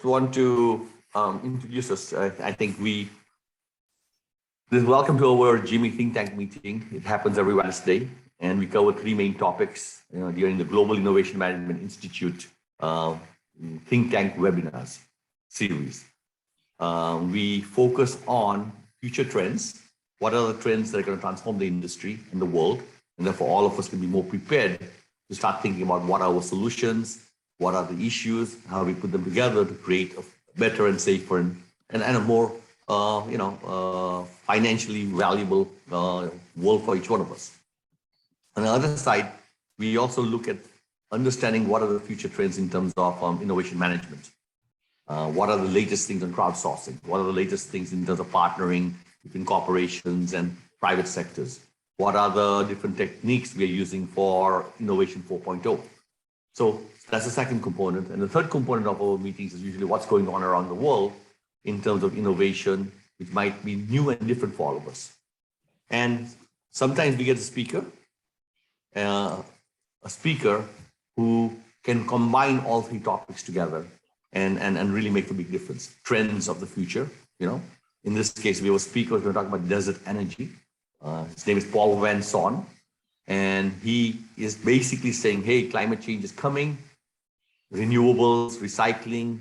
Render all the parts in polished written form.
want to introduce us. I think welcome to our GIMI think tank meeting. It happens every Wednesday, and we cover three main topics during the Global Innovation Management Institute think tank webinars series. We focus on future trends. What are the trends that are going to transform the industry and the world? And therefore, all of us can be more prepared to start thinking about what are our solutions, what are the issues, how we put them together to create a better and safer and a more financially valuable world for each one of us. On the other side, we also look at understanding what are the future trends in terms of innovation management. What are the latest things on crowdsourcing? What are the latest things in terms of partnering between corporations and private sectors? What are the different techniques we are using for Innovation 4.0? So that's the second component. And the third component of our meetings is usually what's going on around the world in terms of innovation, which might be new and different for all of us. And sometimes we get a speaker who can combine all three topics together and really make a big difference. Trends of the future, In this case, we have a speaker who's going to talk about desert energy. His name is Paul Van Son. And he is basically saying, hey, climate change is coming. Renewables, recycling,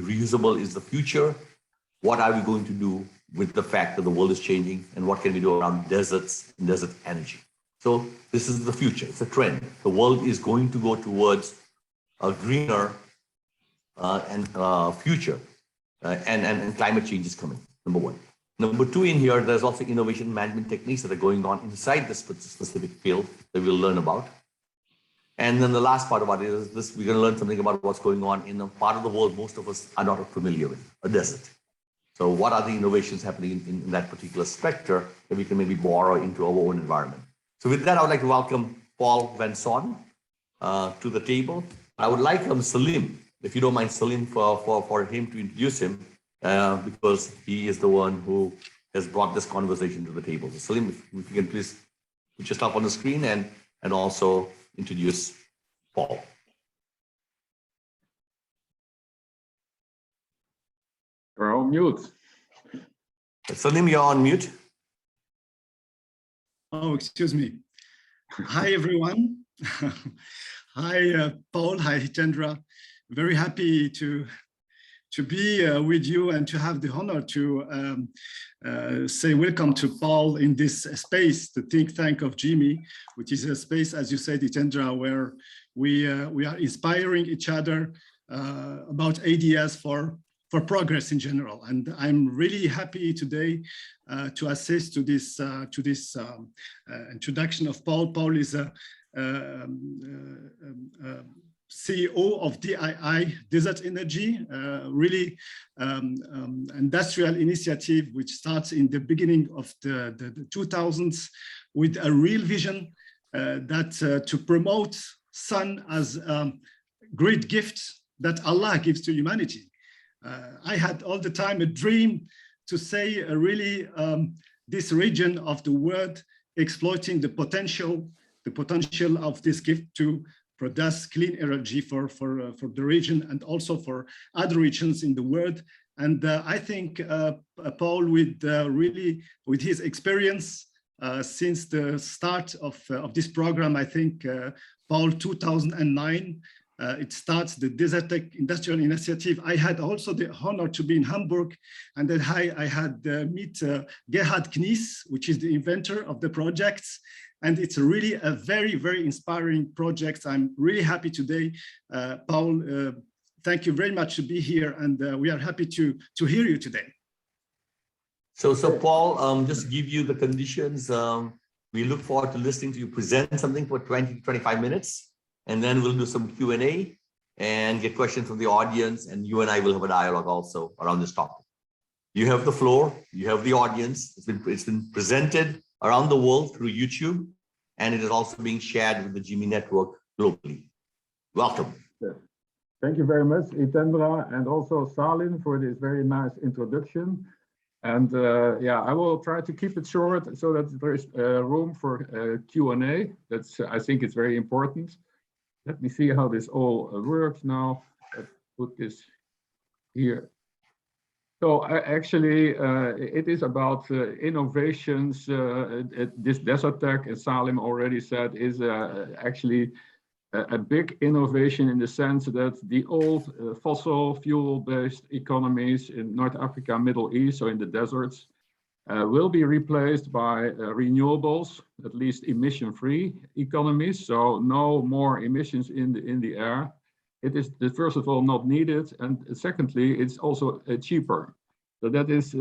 reusable is the future. What are we going to do with the fact that the world is changing? And what can we do around deserts and desert energy? So this is the future. It's a trend. The world is going to go towards a greener future. And climate change is coming, number one. Number two, in here, there's also innovation management techniques that are going on inside this specific field that we'll learn about. And then the last part about it is this: we're going to learn something about what's going on in a part of the world most of us are not familiar with, a desert. So what are the innovations happening in that particular sector that we can maybe borrow into our own environment? So with that, I would like to welcome Paul Van Son to the table. I would like Salim, if you don't mind, Salim, for him to introduce him. Because he is the one who has brought this conversation to the table. So Salim, if you can please put yourself on the screen and also introduce Paul. You're on mute. Salim, you're on mute. Oh, excuse me. Hi, everyone. Hi, Paul. Hi, Chandra. Very happy to be with you and to have the honor to say welcome to Paul in this space, the think tank of GIMI, which is a space, as you said, Chandra, where we are inspiring each other about ideas for progress in general. And I'm really happy today to assist to this introduction of Paul. Paul is a CEO of DII, Desert Energy, really industrial initiative which starts in the beginning of the 2000s with a real vision that to promote sun as a great gift that Allah gives to humanity. I had all the time a dream to say really this region of the world exploiting the potential of this gift to produce clean energy for the region and also for other regions in the world. And I think Paul, with his experience since the start of this program, I think Paul, 2009, it starts the Desert Tech Industrial Initiative. I had also the honor to be in Hamburg, and then I had meet Gerhard Knies, which is the inventor of the projects. And it's really a very, very inspiring project. I'm really happy today. Paul, thank you very much to be here. And we are happy to hear you today. So Paul, just to give you the conditions, we look forward to listening to you present something for 20 to 25 minutes. And then we'll do some Q&A and get questions from the audience. And you and I will have a dialogue also around this topic. You have the floor. You have the audience. It's been presented around the world through YouTube, and it is also being shared with the GIMI network globally. Welcome. Thank you very much, Itendra, and also Salim for this very nice introduction. And yeah, I will try to keep it short so that there is room for Q&A. I think it's very important. Let me see how this all works now. Let's put this here. So actually, it is about innovations. This Desertec, as Salim already said, is actually a big innovation in the sense that the old fossil fuel-based economies in North Africa, Middle East, so in the deserts, will be replaced by renewables, at least emission-free economies. So no more emissions in the air. It is, first of all, not needed, and secondly, it's also cheaper. So that is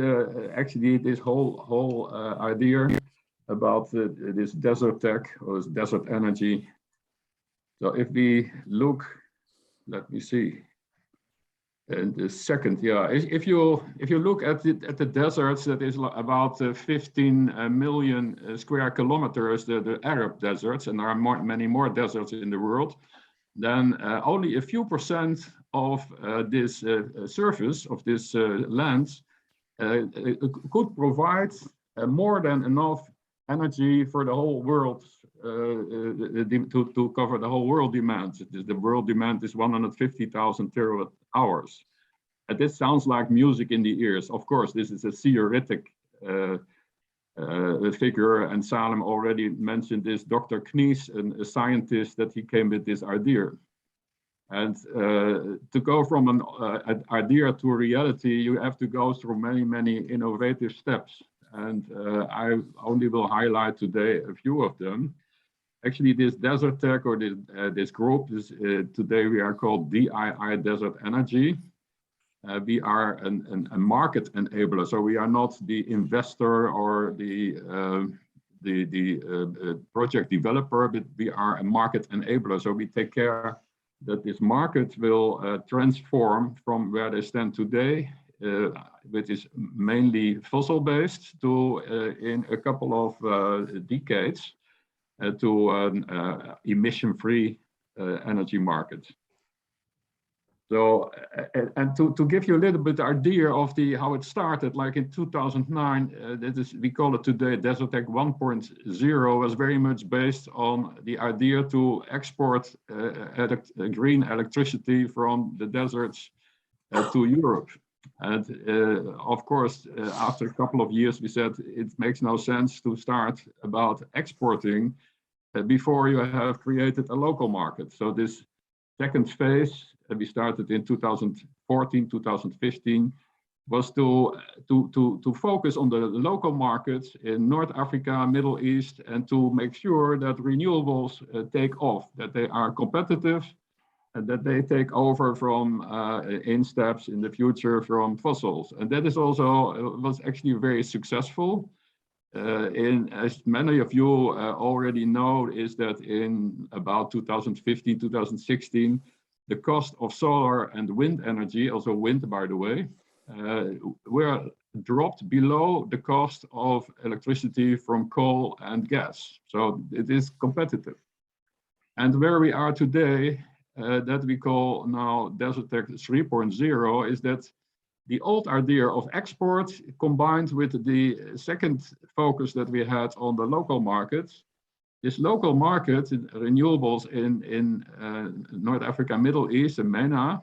actually this whole idea about this Desertec or this desert energy. So if we look, let me see. And the second, yeah, if you look at the deserts, that is about 15 million square kilometers, the Arab deserts, and there are many more deserts in the world, then only a few percent of this surface of this land could provide more than enough energy for the whole world to cover the whole world demand. The world demand is 150,000 terawatt hours. And this sounds like music in the ears. Of course, this is a theoretic figure, and Salem already mentioned this. Dr. Knies, a scientist, that he came with this idea. And to go from an idea to reality, you have to go through many innovative steps. And I only will highlight today a few of them. Actually, this Desertec, or this group, today we are called DII Desert Energy. We are a market enabler, so we are not the investor or the project developer, but we are a market enabler. So we take care that this market will transform from where they stand today, which is mainly fossil-based, to in a couple of decades to an emission-free energy market. So, and to give you a little bit idea of how it started, like in 2009, we call it today Desertec 1.0, was very much based on the idea to export green electricity from the deserts to Europe. And of course, after a couple of years, we said it makes no sense to start about exporting before you have created a local market. So this second phase, we started in 2014, 2015, was to focus on the local markets in North Africa, Middle East, and to make sure that renewables take off, that they are competitive, and that they take over from in steps in the future from fossils. And that is also was actually very successful. As many of you already know, is that in about 2015, 2016, the cost of solar and wind energy, also wind, by the way, were dropped below the cost of electricity from coal and gas. So it is competitive. And where we are today, that we call now Desertec 3.0, is that the old idea of export combined with the second focus that we had on the local markets. This local market, renewables in North Africa, Middle East, and MENA,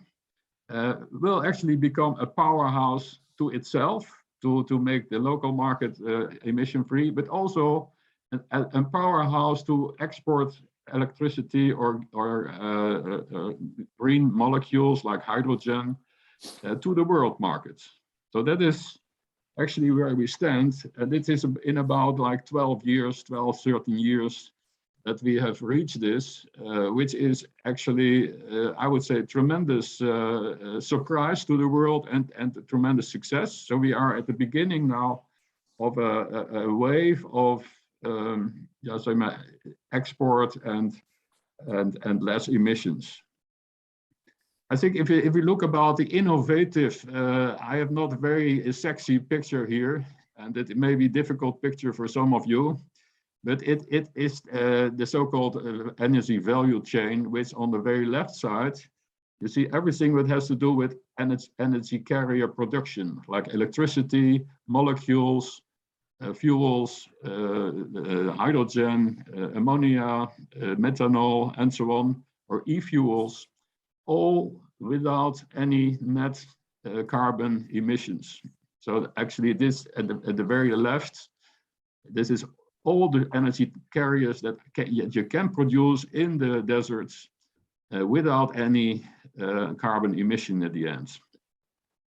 will actually become a powerhouse to itself to make the local market emission-free, but also a powerhouse to export electricity or green molecules like hydrogen to the world markets. So that is actually where we stand. And it is in about like 12 years, 12, 13 years that we have reached this, which is actually, I would say, a tremendous surprise to the world and a tremendous success. So we are at the beginning now of a wave of export and less emissions. I think if we look about the innovative, I have not a very sexy picture here, and it may be a difficult picture for some of you, but it is the so-called energy value chain, which on the very left side, you see everything that has to do with energy carrier production, like electricity, molecules, fuels, hydrogen, ammonia, methanol, and so on, or e-fuels, all without any net carbon emissions. So actually this at the very left, this is all the energy carriers that you can produce in the deserts without any carbon emission at the end.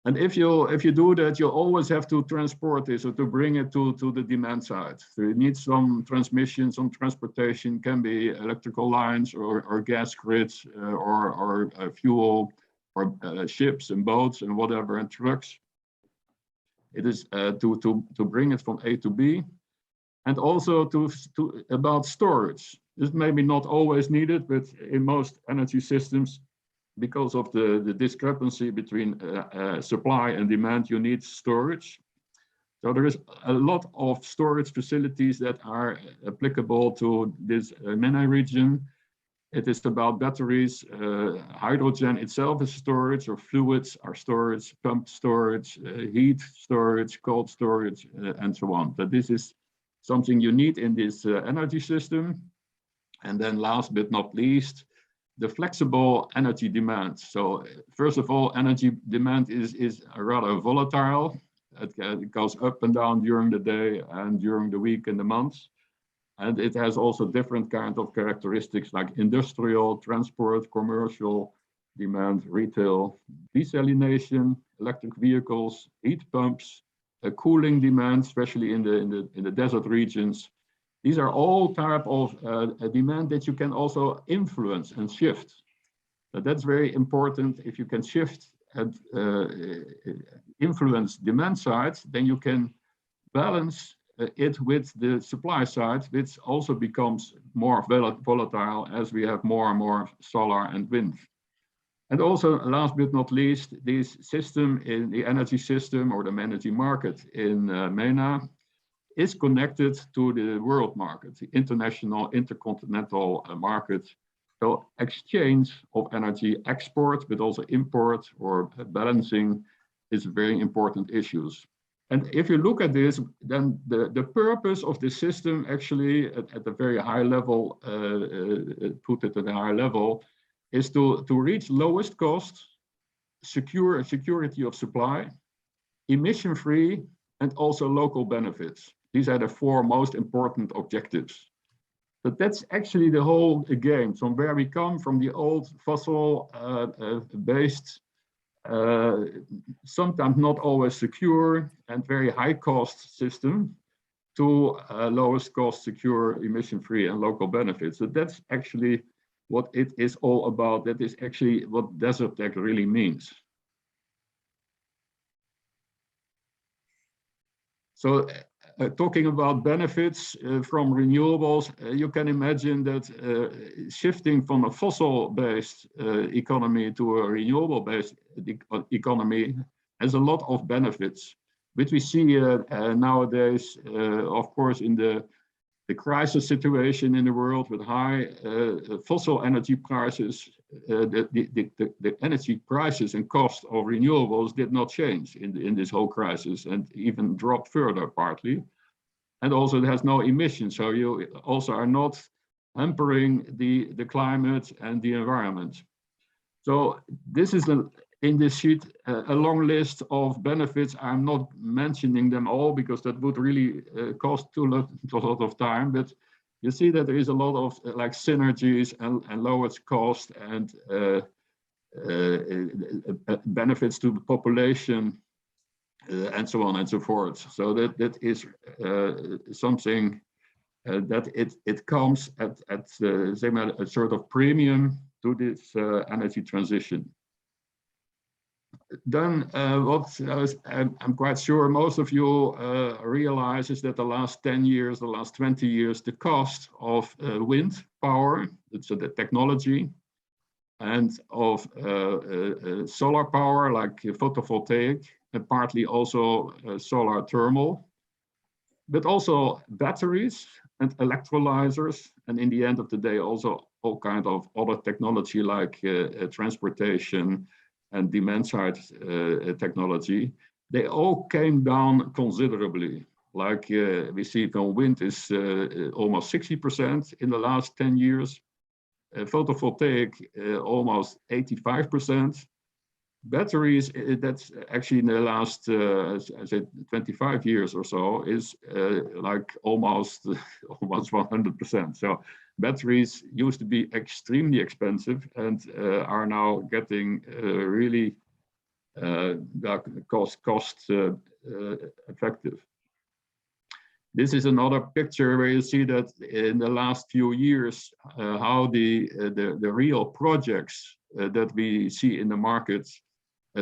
And if you do that, you always have to transport this or to bring it to the demand side. So you need some transmission, some transportation, can be electrical lines or gas grids or fuel or ships and boats and whatever and trucks. It is to bring it from A to B, and also to about storage. This may be not always needed, but in most energy systems, because of the discrepancy between supply and demand, you need storage. So there is a lot of storage facilities that are applicable to this MENA region. It is about batteries, hydrogen itself is storage, or fluids are storage, pumped storage, heat storage, cold storage, and so on. But this is something you need in this energy system. And then last but not least, the flexible energy demand. So first of all, energy demand is rather volatile. It goes up and down during the day and during the week and the months. And it has also different kinds of characteristics like industrial, transport, commercial demand, retail, desalination, electric vehicles, heat pumps, cooling demand, especially in the desert regions. These are all type of demand that you can also influence and shift. So that's very important. If you can shift and influence demand side, then you can balance it with the supply side, which also becomes more volatile as we have more and more solar and wind. And also, last but not least, this system in the energy system or the energy market in MENA is connected to the world market, the international, intercontinental market. So exchange of energy, export, but also import or balancing is very important issues. And if you look at this, then the purpose of the system actually at a very high level, put it at a high level, is to reach lowest cost, security of supply, emission-free, and also local benefits. These are the four most important objectives. But that's actually the whole game, from where we come from the old fossil-based, sometimes not always secure and very high cost system to lowest cost, secure, emission-free and local benefits. So that's actually what it is all about. That is actually what Desert Tech really means. So talking about benefits from renewables, you can imagine that shifting from a fossil-based economy to a renewable-based economy has a lot of benefits, which we see nowadays, of course, in the crisis situation in the world with high fossil energy prices. The energy prices and cost of renewables did not change in this whole crisis, and even dropped further partly. And also it has no emissions, so you also are not hampering the climate and the environment. So this is in this sheet a long list of benefits. I'm not mentioning them all because that would really cost a lot of time, but you see that there is a lot of like synergies and lowest cost and benefits to the population and so on and so forth. So that is something that it comes at a sort of premium to this energy transition. Then what I'm quite sure most of you realize is that the last 10 years, the last 20 years, the cost of wind power, so the technology, and of solar power like photovoltaic, and partly also solar thermal, but also batteries and electrolyzers, and in the end of the day also all kind of other technology like transportation and demand side technology, they all came down considerably. Like we see from wind is almost 60% in the last 10 years, photovoltaic almost 85%, Batteries, that's actually in the last, I said 25 years or so, is like almost 100%. So batteries used to be extremely expensive and are now getting really cost effective. This is another picture where you see that in the last few years, how the real projects that we see in the market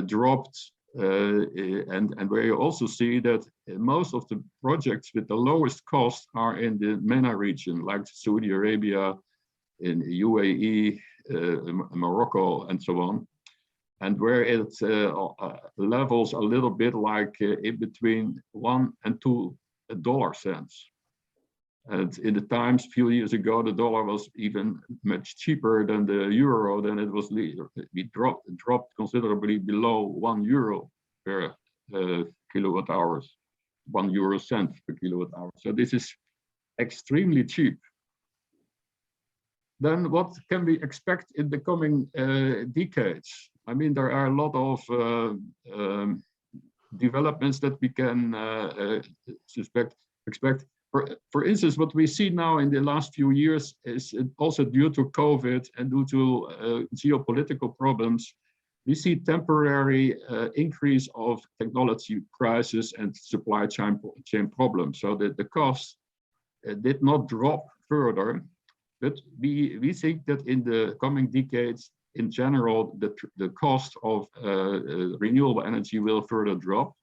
dropped, and where you also see that most of the projects with the lowest cost are in the MENA region, like Saudi Arabia, in UAE, Morocco, and so on. And where it levels a little bit like in between $1 and $2 cents. And in the times a few years ago, the dollar was even much cheaper than the euro. Then it was it dropped considerably below €1 per kilowatt hours, €1 per kilowatt hour. So this is extremely cheap. Then what can we expect in the coming decades? I mean, there are a lot of developments that we can expect. For instance, what we see now in the last few years is also due to COVID and due to geopolitical problems, we see temporary increase of technology prices and supply chain problems. So that the cost did not drop further, but we think that in the coming decades, in general, the cost of renewable energy will further drop.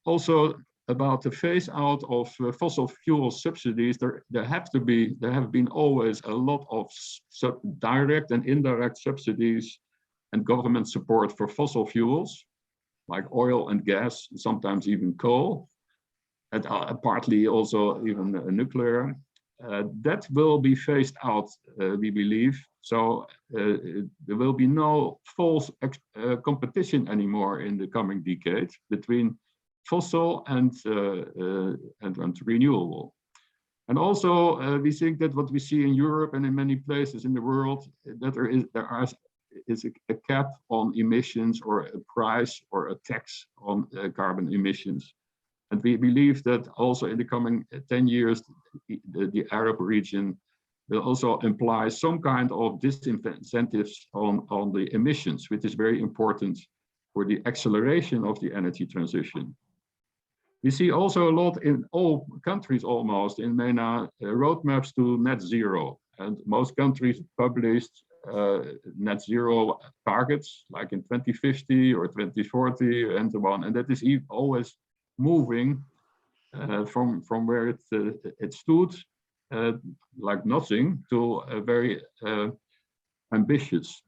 Also, about the phase out of fossil fuel subsidies, there have been always a lot of direct and indirect subsidies and government support for fossil fuels, like oil and gas, sometimes even coal, and partly also even nuclear. That will be phased out, we believe. So there will be no false competition anymore in the coming decade between fossil and renewable. And also, we think that what we see in Europe and in many places in the world, that there is a cap on emissions or a price or a tax on carbon emissions. And we believe that also in the coming 10 years, the Arab region will also imply some kind of disincentives on the emissions, which is very important for the acceleration of the energy transition. We see also a lot in all countries almost in MENA roadmaps to net zero. And most countries published net zero targets like in 2050 or 2040 and so on. And that is always moving from where it stood like nothing to a very ambitious.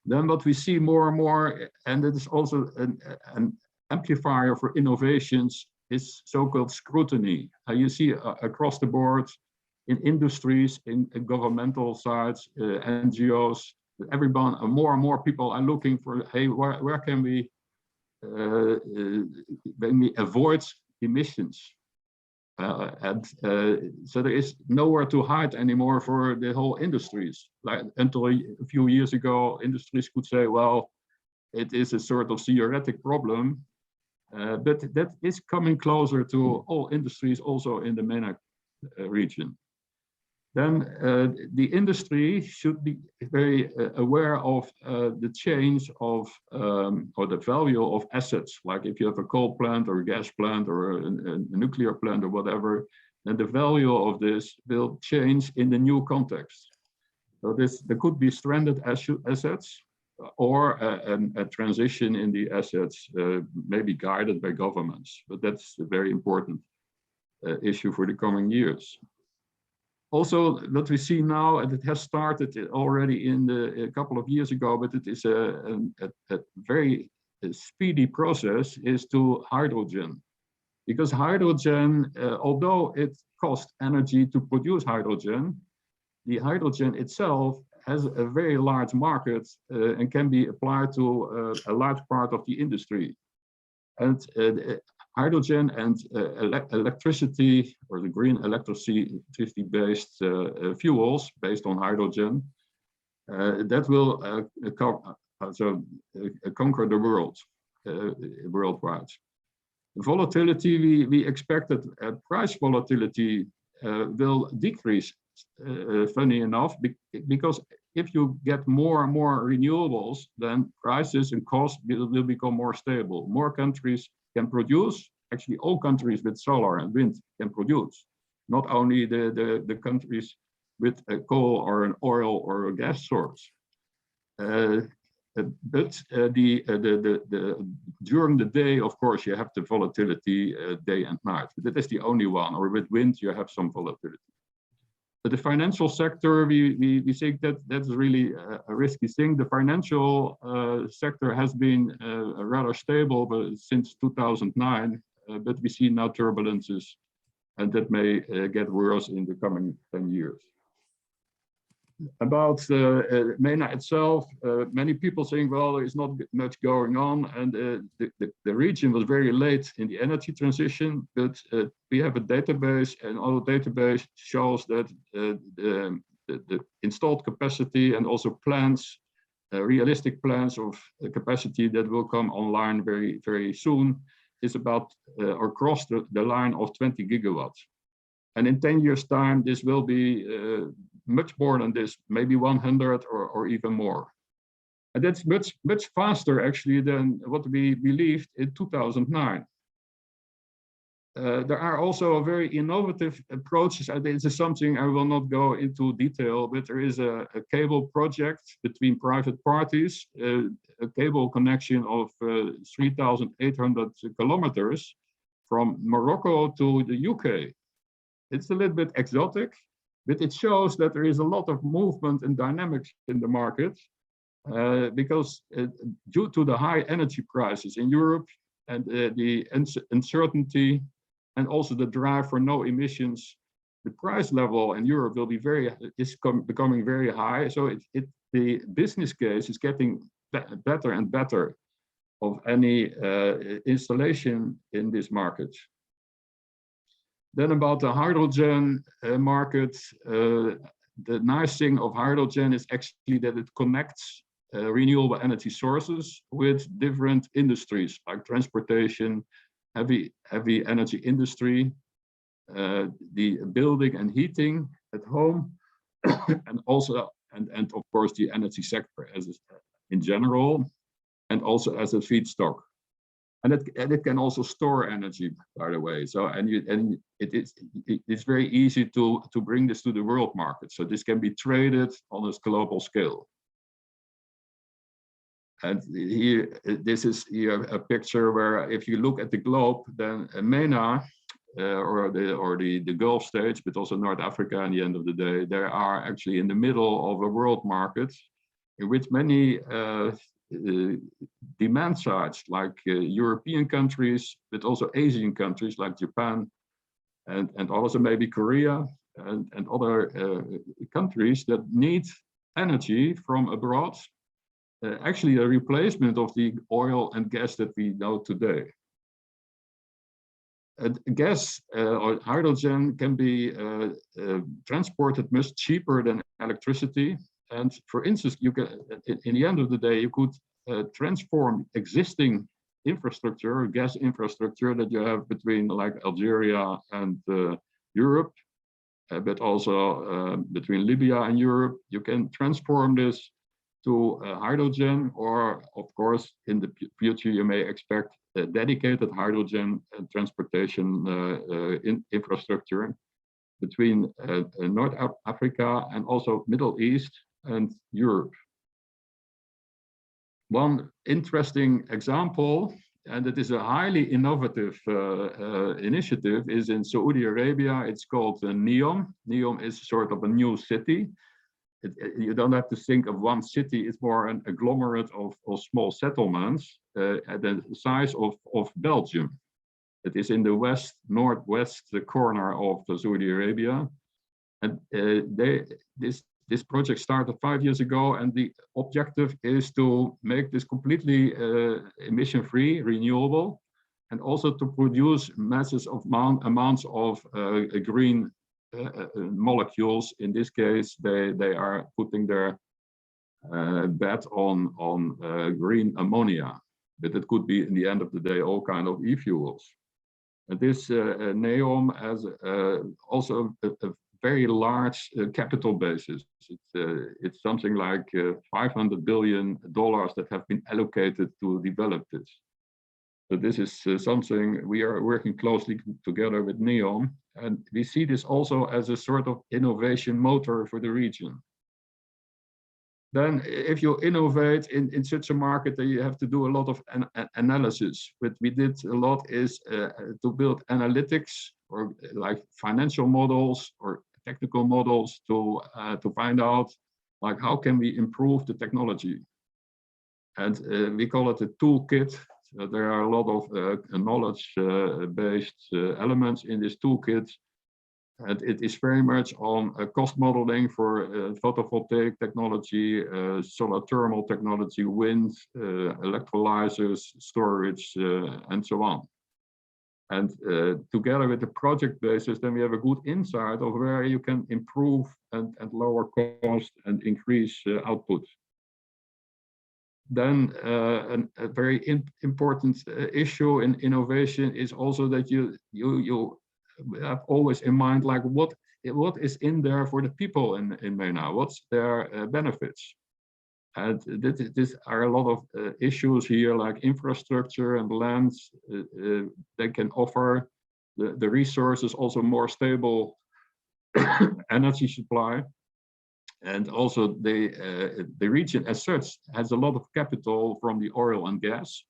Then what we see more and more, and it is also an amplifier for innovations, is so-called scrutiny. You see across the board in industries, in governmental sides, NGOs, everyone, more and more people are looking for, hey, where can we avoid emissions? So there is nowhere to hide anymore for the whole industries. Like until a few years ago, industries could say, well, it is a sort of theoretic problem, but that is coming closer to all industries also in the MENA region. Then the industry should be very aware of the change of or the value of assets. Like if you have a coal plant or a gas plant or a nuclear plant or whatever, then the value of this will change in the new context. So there could be stranded assets or a transition in the assets, maybe guided by governments. But that's a very important issue for the coming years. Also, what we see now, and it has started already a couple of years ago, but it is a very speedy process, is to hydrogen. Because hydrogen, although it costs energy to produce hydrogen, the hydrogen itself has a very large market and can be applied to a large part of the industry. And hydrogen and electricity, or the green electricity-based fuels based on hydrogen, that will conquer the world worldwide. Volatility, we expect that price volatility will decrease, funny enough, because if you get more and more renewables, then prices and costs will become more stable. More countries can produce, actually all countries with solar and wind can produce, not only the countries with a coal or an oil or a gas source. During the day, of course, you have the volatility day and night. But that is the only one. Or with wind, you have some volatility. But the financial sector, we think that that's really a risky thing. The financial sector has been rather stable since 2009, but we see now turbulences, and that may get worse in the coming 10 years. About MENA itself, many people saying, well, there is not much going on, and the region was very late in the energy transition, but we have a database, and our database shows that the installed capacity and also plans, realistic plans of capacity that will come online very, very soon is about or cross the line of 20 gigawatts. And in 10 years' time, this will be much more than this, maybe 100 or even more. And that's much faster, actually, than what we believed in 2009. There are also very innovative approaches, and this is something I will not go into detail, but there is a cable project between private parties, a cable connection of 3,800 kilometers from Morocco to the UK. It's a little bit exotic, but it shows that there is a lot of movement and dynamics in the market because due to the high energy prices in Europe and the uncertainty and also the drive for no emissions, the price level in Europe will be becoming very high. So the business case is getting better and better of any installation in this market. Then about the hydrogen market, the nice thing of hydrogen is actually that it connects renewable energy sources with different industries like transportation, heavy energy industry, the building and heating at home, and also and of course the energy sector as in general, and also as a feedstock. And it can also store energy, by the way. So it's very easy to bring this to the world market. So this can be traded on a global scale. And here, this is here a picture where if you look at the globe, then MENA or the Gulf states, but also North Africa at the end of the day, they are actually in the middle of a world market in which many demand sides like European countries, but also Asian countries like Japan and also maybe Korea and other countries that need energy from abroad, actually a replacement of the oil and gas that we know today. Gas or hydrogen can be transported much cheaper than electricity. And for instance, you can, in the end of the day, you could transform existing infrastructure, gas infrastructure that you have between like Algeria and Europe, but also between Libya and Europe. You can transform this to hydrogen, or of course, in the future, you may expect a dedicated hydrogen transportation infrastructure between North Africa and also Middle East and Europe. One interesting example, and it is a highly innovative initiative, is in Saudi Arabia. It's called NEOM. NEOM is sort of a new city. You don't have to think of one city, it's more an agglomerate of small settlements at the size of Belgium. It is in the northwest corner of Saudi Arabia. And this project started 5 years ago, and the objective is to make this completely emission-free, renewable, and also to produce massive amounts of green molecules. In this case, they are putting their bet on green ammonia, but it could be in the end of the day all kind of e-fuels. And this NEOM has also a very large capital basis. It's something like $500 billion that have been allocated to develop this. So this is something we are working closely together with NEOM, and we see this also as a sort of innovation motor for the region. Then if you innovate in such a market, then you have to do a lot of analysis. What we did a lot is to build analytics or like financial models or technical models to find out like how can we improve the technology. And we call it a toolkit. So there are a lot of knowledge-based elements in this toolkit. And it is very much on cost modeling for photovoltaic technology, solar thermal technology, wind, electrolyzers, storage, and so on. And together with the project basis, then we have a good insight of where you can improve and lower cost and increase output. Then a very important issue in innovation is also that you have always in mind like what is in there for the people in MENA, what's their benefits. And this are a lot of issues here like infrastructure and lands. They can offer the resources, also more stable energy supply. And also the region as such has a lot of capital from the oil and gas.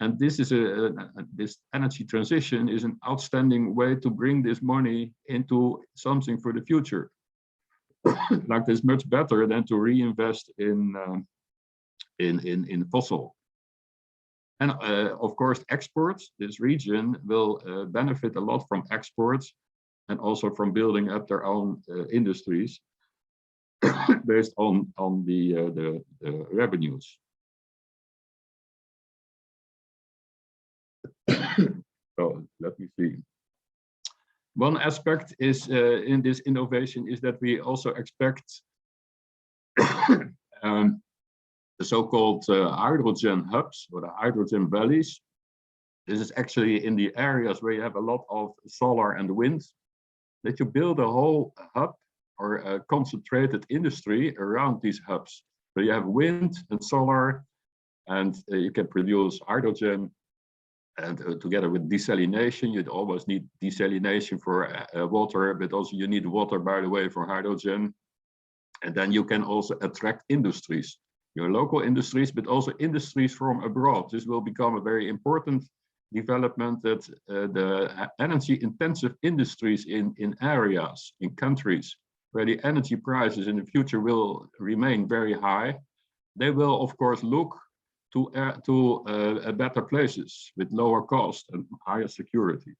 And this is this energy transition is an outstanding way to bring this money into something for the future. Like this much better than to reinvest in fossil. And of course, exports. This region will benefit a lot from exports and also from building up their own industries based on the revenues. So let me see. One aspect is in this innovation is that we also expect the so-called hydrogen hubs or the hydrogen valleys. This is actually in the areas where you have a lot of solar and wind, that you build a whole hub or a concentrated industry around these hubs. So you have wind and solar, and you can produce hydrogen. And together with desalination, you'd always need desalination for water, but also you need water, by the way, for hydrogen. And then you can also attract industries, your local industries, but also industries from abroad. This will become a very important development that the energy-intensive industries in areas, in countries where the energy prices in the future will remain very high, they will, of course, look to better places with lower cost and higher security.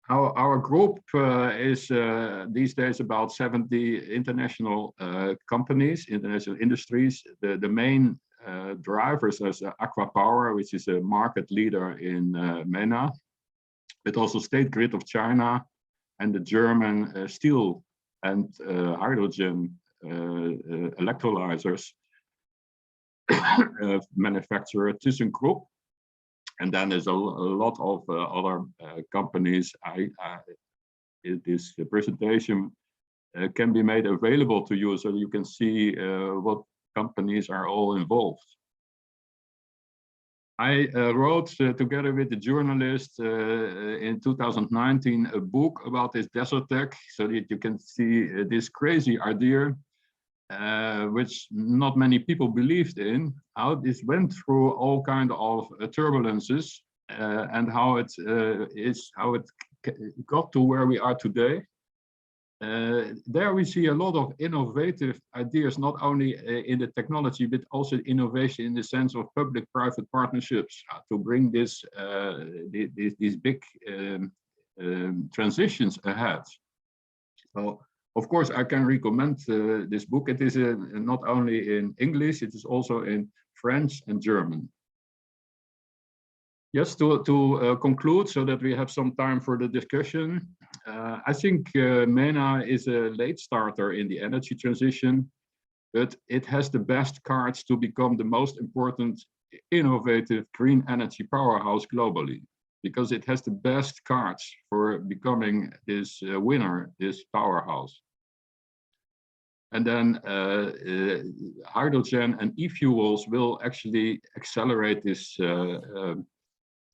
Our group is these days about 70 international companies, international industries. The main drivers is Aqua Power, which is a market leader in MENA, but also State Grid of China and the German steel and hydrogen electrolyzers manufacturer ThyssenKrupp, and then there's a lot of other companies. This presentation can be made available to you so you can see what companies are all involved. I wrote together with the journalist in 2019 a book about this desert tech, so that you can see this crazy idea which not many people believed in, how this went through all kind of turbulences and how it got to where we are today. There we see a lot of innovative ideas, not only in the technology, but also innovation in the sense of public-private partnerships to bring these big transitions ahead. So, of course, I can recommend this book. It is not only in English, it is also in French and German. Just to conclude, so that we have some time for the discussion, I think MENA is a late starter in the energy transition, but it has the best cards to become the most important innovative green energy powerhouse globally, because it has the best cards for becoming this winner, this powerhouse. And then hydrogen and e-fuels will actually accelerate this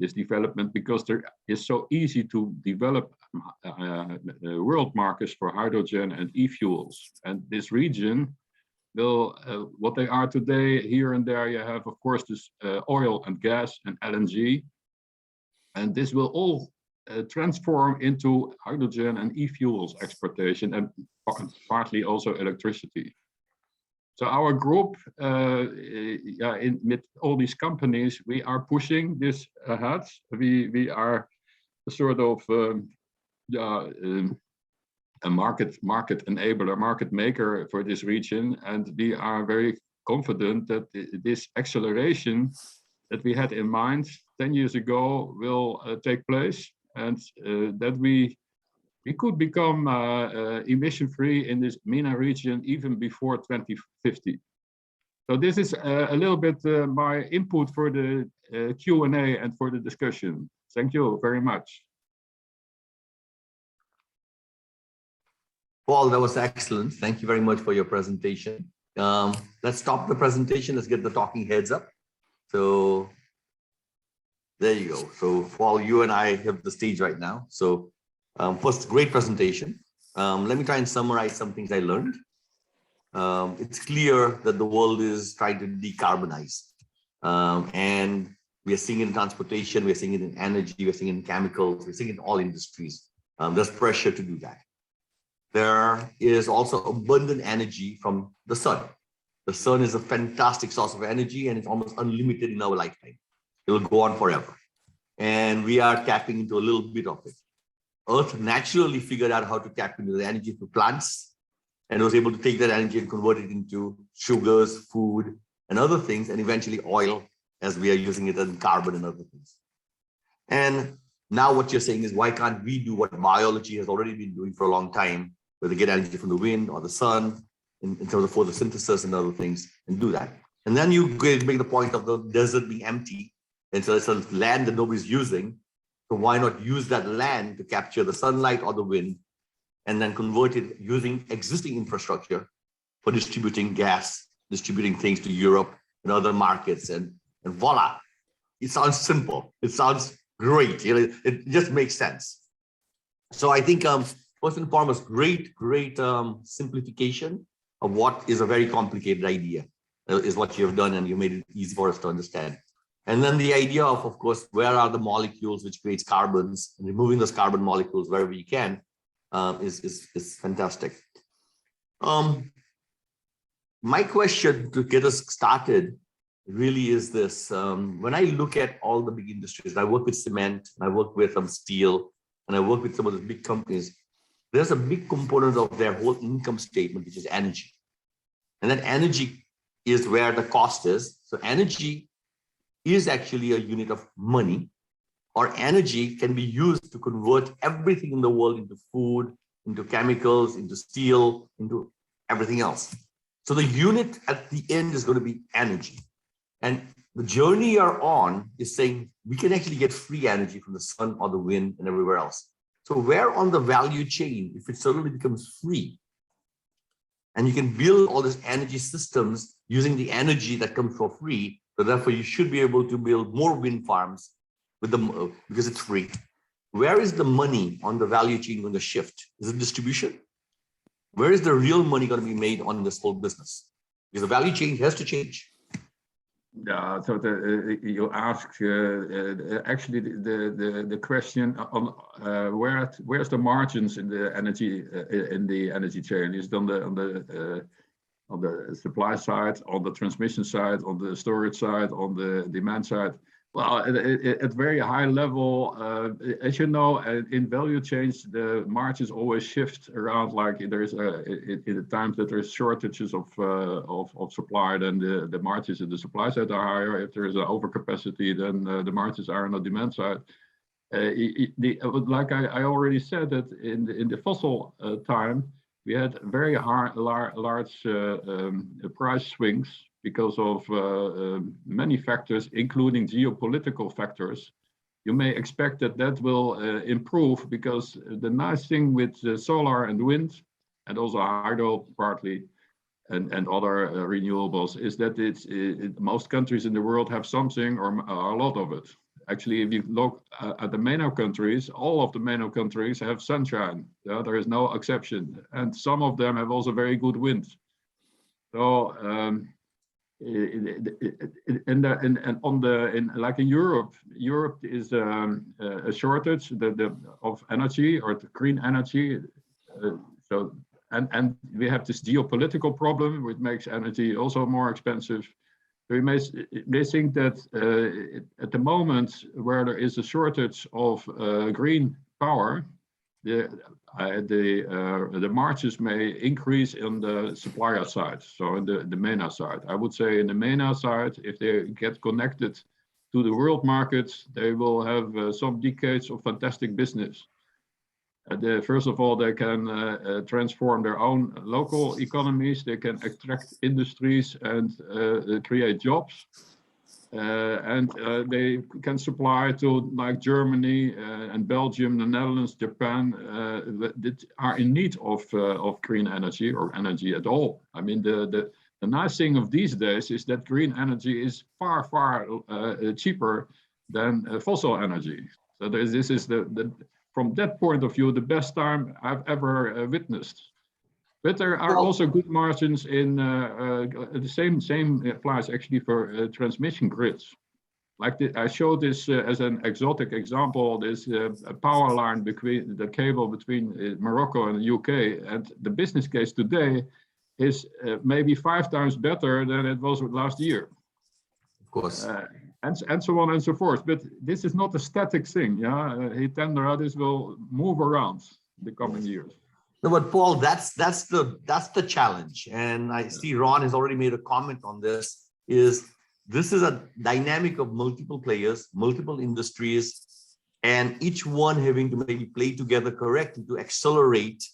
this development, because there is so easy to develop world markets for hydrogen and e-fuels. And this region will, what they are today, here and there, you have, of course, this oil and gas and LNG. And this will all transform into hydrogen and e-fuels exportation, and partly also electricity. So our group, with all these companies, we are pushing this ahead. We are a sort of a market enabler, market maker for this region, and we are very confident that this acceleration that we had in mind 10 years ago will take place, and that we could become emission-free in this MENA region even before 2050. So this is a little bit my input for the Q&A and for the discussion. Thank you very much. Paul, that was excellent. Thank you very much for your presentation. Let's stop the presentation. Let's get the talking heads up. So there you go. So Paul, you and I have the stage right now. So first, great presentation. Let me try and summarize some things I learned. It's clear that the world is trying to decarbonize. And we are seeing it in transportation, we are seeing it in energy, we are seeing it in chemicals, we're seeing it in all industries. There's pressure to do that. There is also abundant energy from the sun. The sun is a fantastic source of energy, and it's almost unlimited in our lifetime. It will go on forever. And we are tapping into a little bit of it. Earth naturally figured out how to tap into the energy through plants, and was able to take that energy and convert it into sugars, food, and other things, and eventually oil, as we are using it in carbon and other things. And now what you're saying is, why can't we do what biology has already been doing for a long time, where they get energy from the wind or the sun, in terms of photosynthesis and other things, and do that. And then you make the point of the desert being empty, and so it's a land that nobody's using. So why not use that land to capture the sunlight or the wind, and then convert it using existing infrastructure for distributing gas, distributing things to Europe and other markets, and voila. It sounds simple. It sounds great. You know, it just makes sense. So I think first and foremost, great simplification of what is a very complicated idea is what you have done, and you made it easy for us to understand. And then the idea of course, where are the molecules which creates carbons, and removing those carbon molecules wherever you can is fantastic. My question to get us started really is this. When I look at all the big industries, I work with cement, and I work with steel, and I work with some of the big companies, there's a big component of their whole income statement, which is energy. And that energy is where the cost is. So energy is actually a unit of money, or energy can be used to convert everything in the world into food, into chemicals, into steel, into everything else. So the unit at the end is going to be energy. And the journey you're on is saying we can actually get free energy from the sun or the wind and everywhere else. So where on the value chain, if it suddenly becomes free, and you can build all these energy systems using the energy that comes for free, so therefore you should be able to build more wind farms with them because it's free. Where is the money on the value chain going to shift? Is it distribution? Where is the real money going to be made on this whole business? Because the value chain has to change. Yeah, so you asked actually the question on where's the margins in the energy chain? Is it on the supply side, on the transmission side, on the storage side, on the demand side? Well, at very high level, as you know, in value chains, the margins always shift around. Like there's in the times that there's shortages of supply, then the margins in the supply side are higher. If there is an overcapacity, then the margins are on the demand side. Like I already said, that in the fossil time, we had very large price swings because of many factors, including geopolitical factors. You may expect that will improve, because the nice thing with solar and wind, and also hydro partly, and other renewables, is that most countries in the world have something or a lot of it. Actually, if you look at the MENA countries, all of the MENA countries have sunshine. Yeah, there is no exception, and some of them have also very good wind. So. Like in Europe is a shortage of energy, or the green energy. So we have this geopolitical problem, which makes energy also more expensive. We may think that at the moment where there is a shortage of green power, the margins may increase on the supplier side, so in the MENA side. I would say in the MENA side, if they get connected to the world markets, they will have some decades of fantastic business. First of all, they can transform their own local economies, they can attract industries and create jobs. And they can supply to like Germany and Belgium, the Netherlands, Japan, that are in need of green energy, or energy at all. I mean, the nice thing of these days is that green energy is far cheaper than fossil energy. So this is from that point of view, the best time I've ever witnessed. But there are also good margins in the same applies actually for transmission grids. Like I showed this as an exotic example. This power line between the cable between Morocco and the UK, and the business case today is maybe 5 times better than it was last year. Of course. And so on and so forth. But this is not a static thing. Yeah, this will move around the coming years. No, but Paul, that's the challenge. And I see Ron has already made a comment on this. This is a dynamic of multiple players, multiple industries, and each one having to maybe play together correctly to accelerate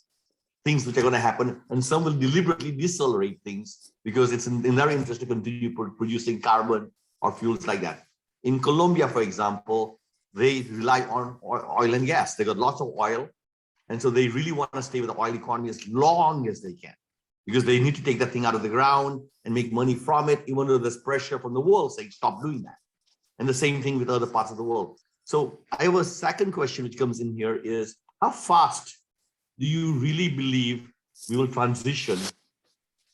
things which are going to happen. And some will deliberately decelerate things because it's in their interest to continue producing carbon or fuels like that. In Colombia, for example, they rely on oil and gas. They got lots of oil. And so they really want to stay with the oil economy as long as they can, because they need to take that thing out of the ground and make money from it, even though there's pressure from the world saying, stop doing that. And the same thing with other parts of the world. So I have a second question which comes in here is, how fast do you really believe we will transition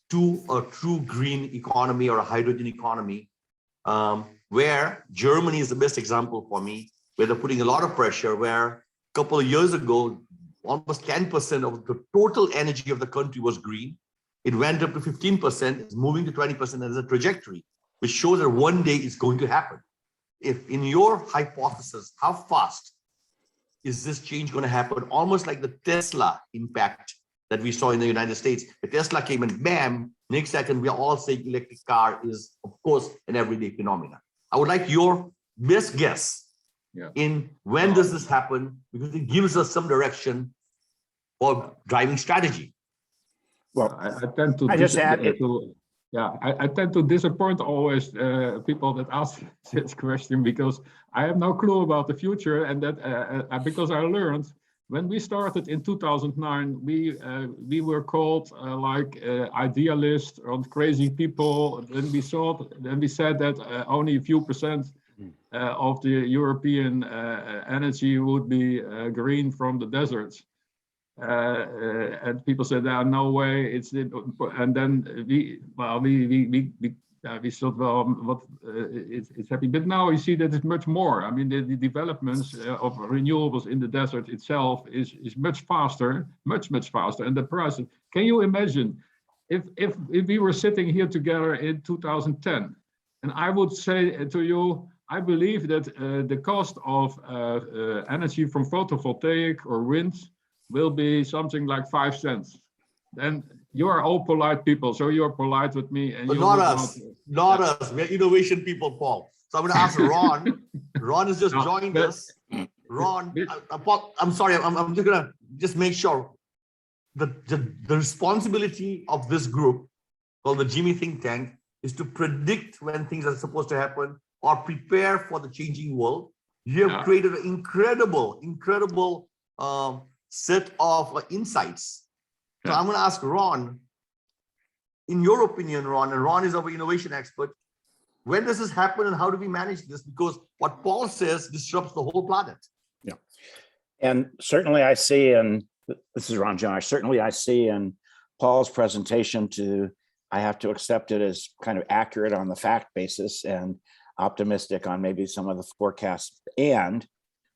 to a true green economy or a hydrogen economy, where Germany is the best example for me, where they're putting a lot of pressure, where a couple of years ago, almost 10% of the total energy of the country was green. It went up to 15%, it's moving to 20% as a trajectory, which shows that one day it's going to happen. If in your hypothesis, how fast is this change going to happen? Almost like the Tesla impact that we saw in the United States. The Tesla came and bam, next second, we are all saying electric car is, of course, an everyday phenomenon. I would like your best guess in when does this happen, because it gives us some direction for driving strategy. Well, I tend to I tend to disappoint always people that ask this question, because I have no clue about the future, and that because I learned when we started in 2009, we were called idealists or crazy people. Then we said that only a few percent of the European energy would be green from the deserts. And people said, no way, and then we thought, well, what it's happening. But now you see that it's much more. I mean, the developments of renewables in the desert itself is much faster, much faster. And the price, can you imagine if we were sitting here together in 2010, and I would say to you, I believe that the cost of energy from photovoltaic or wind will be something like 5 cents. Then you are all polite people, so you are polite with me. And But you not would us, not us. We're innovation people, Paul. So I'm going to ask Ron. Ron has just joined us. Ron, Paul, I'm sorry. I'm just going to just make sure that the responsibility of this group called the GIMI think tank is to predict when things are supposed to happen or prepare for the changing world. You have created an incredible set of insights. So I'm going to ask Ron, in your opinion, Ron, and Ron is our innovation expert, when does this happen and how do we manage this? Because what Paul says disrupts the whole planet. Yeah. And certainly I see, and this is Ron Jones, certainly I see in Paul's presentation I have to accept it as kind of accurate on the fact basis and optimistic on maybe some of the forecasts. And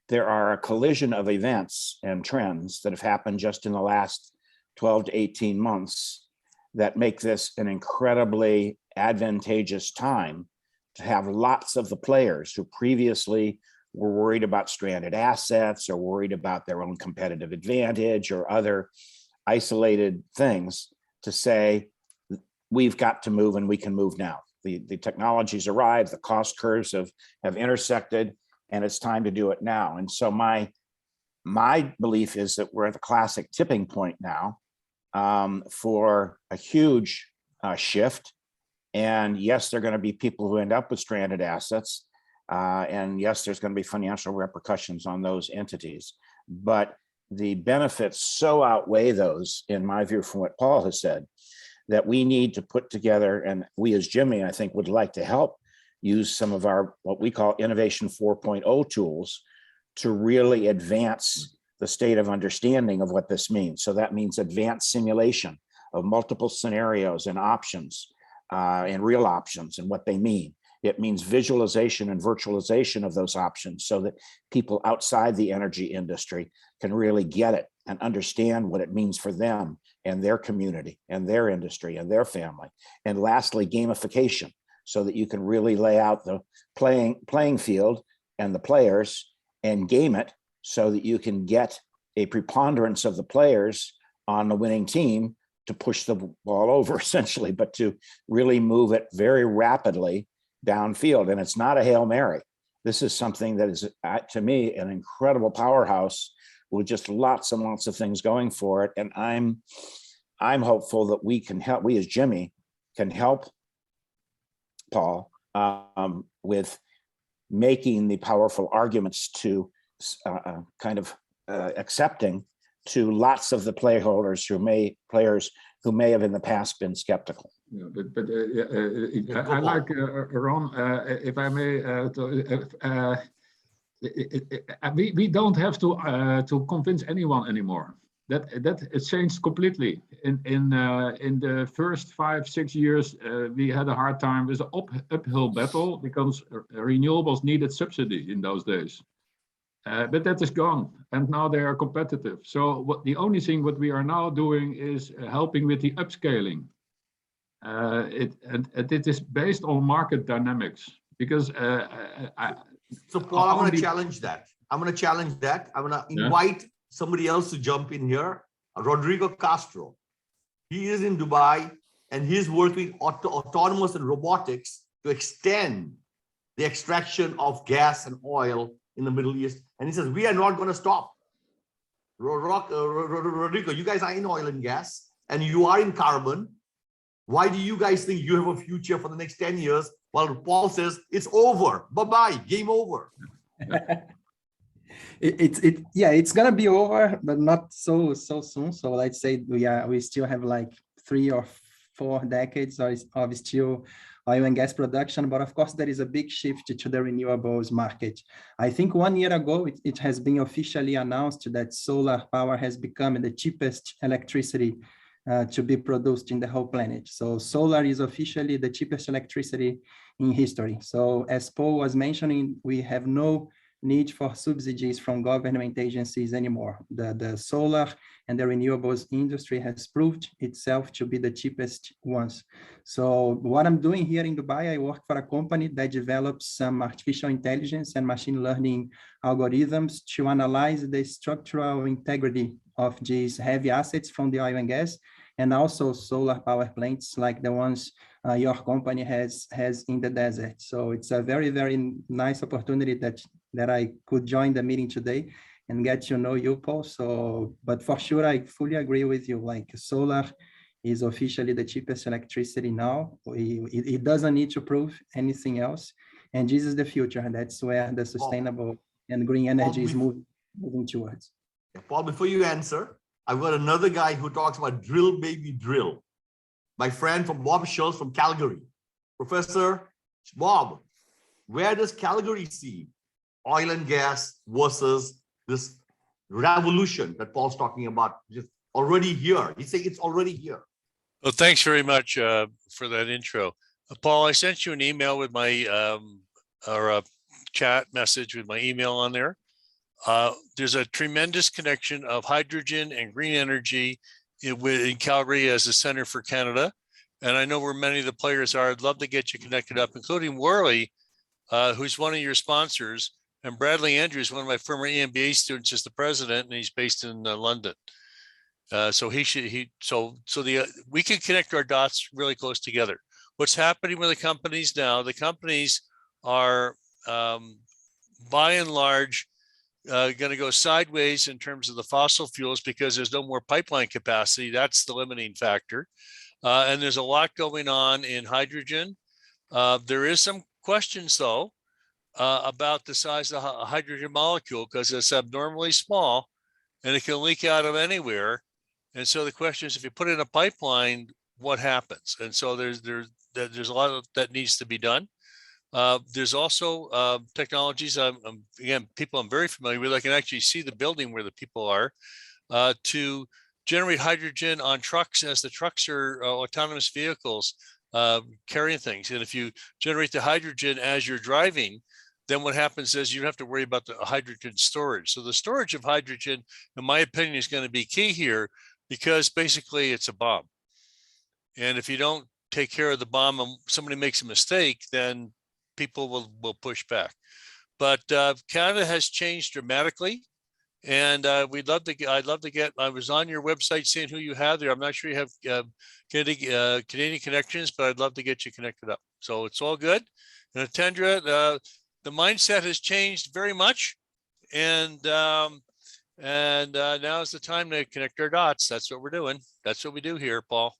there are a collision of events and trends that have happened just in the last 12 to 18 months that make this an incredibly advantageous time to have lots of the players who previously were worried about stranded assets or worried about their own competitive advantage or other isolated things to say, we've got to move and we can move now. The technology's arrived, the cost curves have intersected, and it's time to do it now. And so my belief is that we're at the classic tipping point now for a huge shift. And yes, there are going to be people who end up with stranded assets. And yes, there's going to be financial repercussions on those entities. But the benefits so outweigh those, in my view, from what Paul has said, that we need to put together, and we as GIMI, I think, would like to help use some of our, what we call Innovation 4.0 tools to really advance the state of understanding of what this means. So that means advanced simulation of multiple scenarios and options and real options and what they mean. It means visualization and virtualization of those options so that people outside the energy industry can really get it and understand what it means for them and their community and their industry and their family. And lastly, gamification, so that you can really lay out the playing field and the players and game it so that you can get a preponderance of the players on the winning team to push the ball over, essentially, but to really move it very rapidly downfield. And it's not a Hail Mary. This is something that is, to me, an incredible powerhouse with just lots and lots of things going for it. And I'm hopeful that we can help, we as GIMI can help Paul with making the powerful arguments to accepting to lots of the players who may have in the past been skeptical. Yeah, but I like Ron, if I may, we don't have to convince anyone anymore. That it changed completely. In the first 5-6 years, we had a hard time with the uphill battle because renewables needed subsidy in those days. But that is gone, and now they are competitive. So the only thing what we are now doing is helping with the upscaling. It is based on market dynamics because so Paul, I'm going to challenge that. I'm going to invite somebody else to jump in here. Rodrigo Castro. He is in Dubai and he's working autonomous and robotics to extend the extraction of gas and oil in the Middle East. And he says, we are not going to stop. Rodrigo, you guys are in oil and gas and you are in carbon. Why do you guys think you have a future for the next 10 years? While Paul says it's over. Bye-bye, game over. It's gonna be over, but not so soon. So let's say we still have like 3 or 4 decades of still oil and gas production, but of course there is a big shift to the renewables market. I think 1 year ago it has been officially announced that solar power has become the cheapest electricity to be produced in the whole planet. So solar is officially the cheapest electricity in history. So as Paul was mentioning, we have no need for subsidies from government agencies anymore. The solar and the renewables industry has proved itself to be the cheapest ones. So what I'm doing here in Dubai, I work for a company that develops some artificial intelligence and machine learning algorithms to analyze the structural integrity of these heavy assets from the oil and gas, and also solar power plants like the ones your company has in the desert. So it's a very, very nice opportunity that I could join the meeting today and get to know you, Paul. So, but for sure, I fully agree with you. Like solar is officially the cheapest electricity now. It doesn't need to prove anything else. And this is the future. And that's where the sustainable and green energy is moving towards. Paul, before you answer, I've got another guy who talks about drill, baby, drill. My friend from Bob Schultz from Calgary. Professor Bob, where does Calgary see oil and gas versus this revolution that Paul's talking about? Just already here. He's saying it's already here. Well, thanks very much for that intro. Paul, I sent you an email with my or a chat message with my email on there. There's a tremendous connection of hydrogen and green energy in Calgary as a center for Canada. And I know where many of the players are. I'd love to get you connected up, including Worley, who's one of your sponsors. And Bradley Andrews, one of my former EMBA students, is the president, and he's based in London. So we can connect our dots really close together. What's happening with the companies now? The companies are, by and large, going to go sideways in terms of the fossil fuels because there's no more pipeline capacity. That's the limiting factor. And there's a lot going on in hydrogen. There is some questions, though, about the size of the hydrogen molecule because it's abnormally small and it can leak out of anywhere. And so the question is, if you put in a pipeline, what happens? And so there's a lot of that needs to be done. There's also technologies, again, people I'm very familiar with. I can actually see the building where the people are to generate hydrogen on trucks as the trucks are autonomous vehicles carrying things. And if you generate the hydrogen as you're driving, then what happens is you don't have to worry about the hydrogen storage. So the storage of hydrogen, in my opinion, is going to be key here because basically it's a bomb. And if you don't take care of the bomb and somebody makes a mistake, then people will push back. But Canada has changed dramatically. And I'd love to get, I was on your website seeing who you have there. I'm not sure you have Canadian connections, but I'd love to get you connected up. So it's all good. And Tendra, the mindset has changed very much. And now is the time to connect our dots. That's what we're doing. That's what we do here, Paul.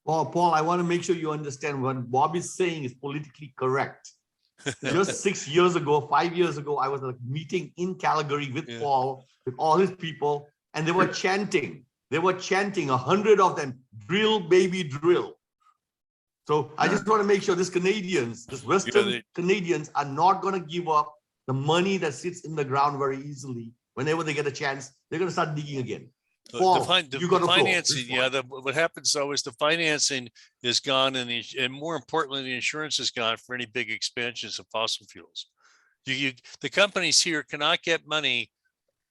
Paul, I want to make sure you understand what Bob is saying is politically correct. Just 6 years ago, 5 years ago, I was at a meeting in Calgary with Paul, with all his people, and they were chanting. They were chanting, 100 of them, drill, baby, drill. So I just want to make sure this Western Canadians are not going to give up the money that sits in the ground very easily. Whenever they get a chance, they're going to start digging again. Paul, the financing, what happens though is the financing is gone, and more importantly, the insurance is gone for any big expansions of fossil fuels. The companies here cannot get money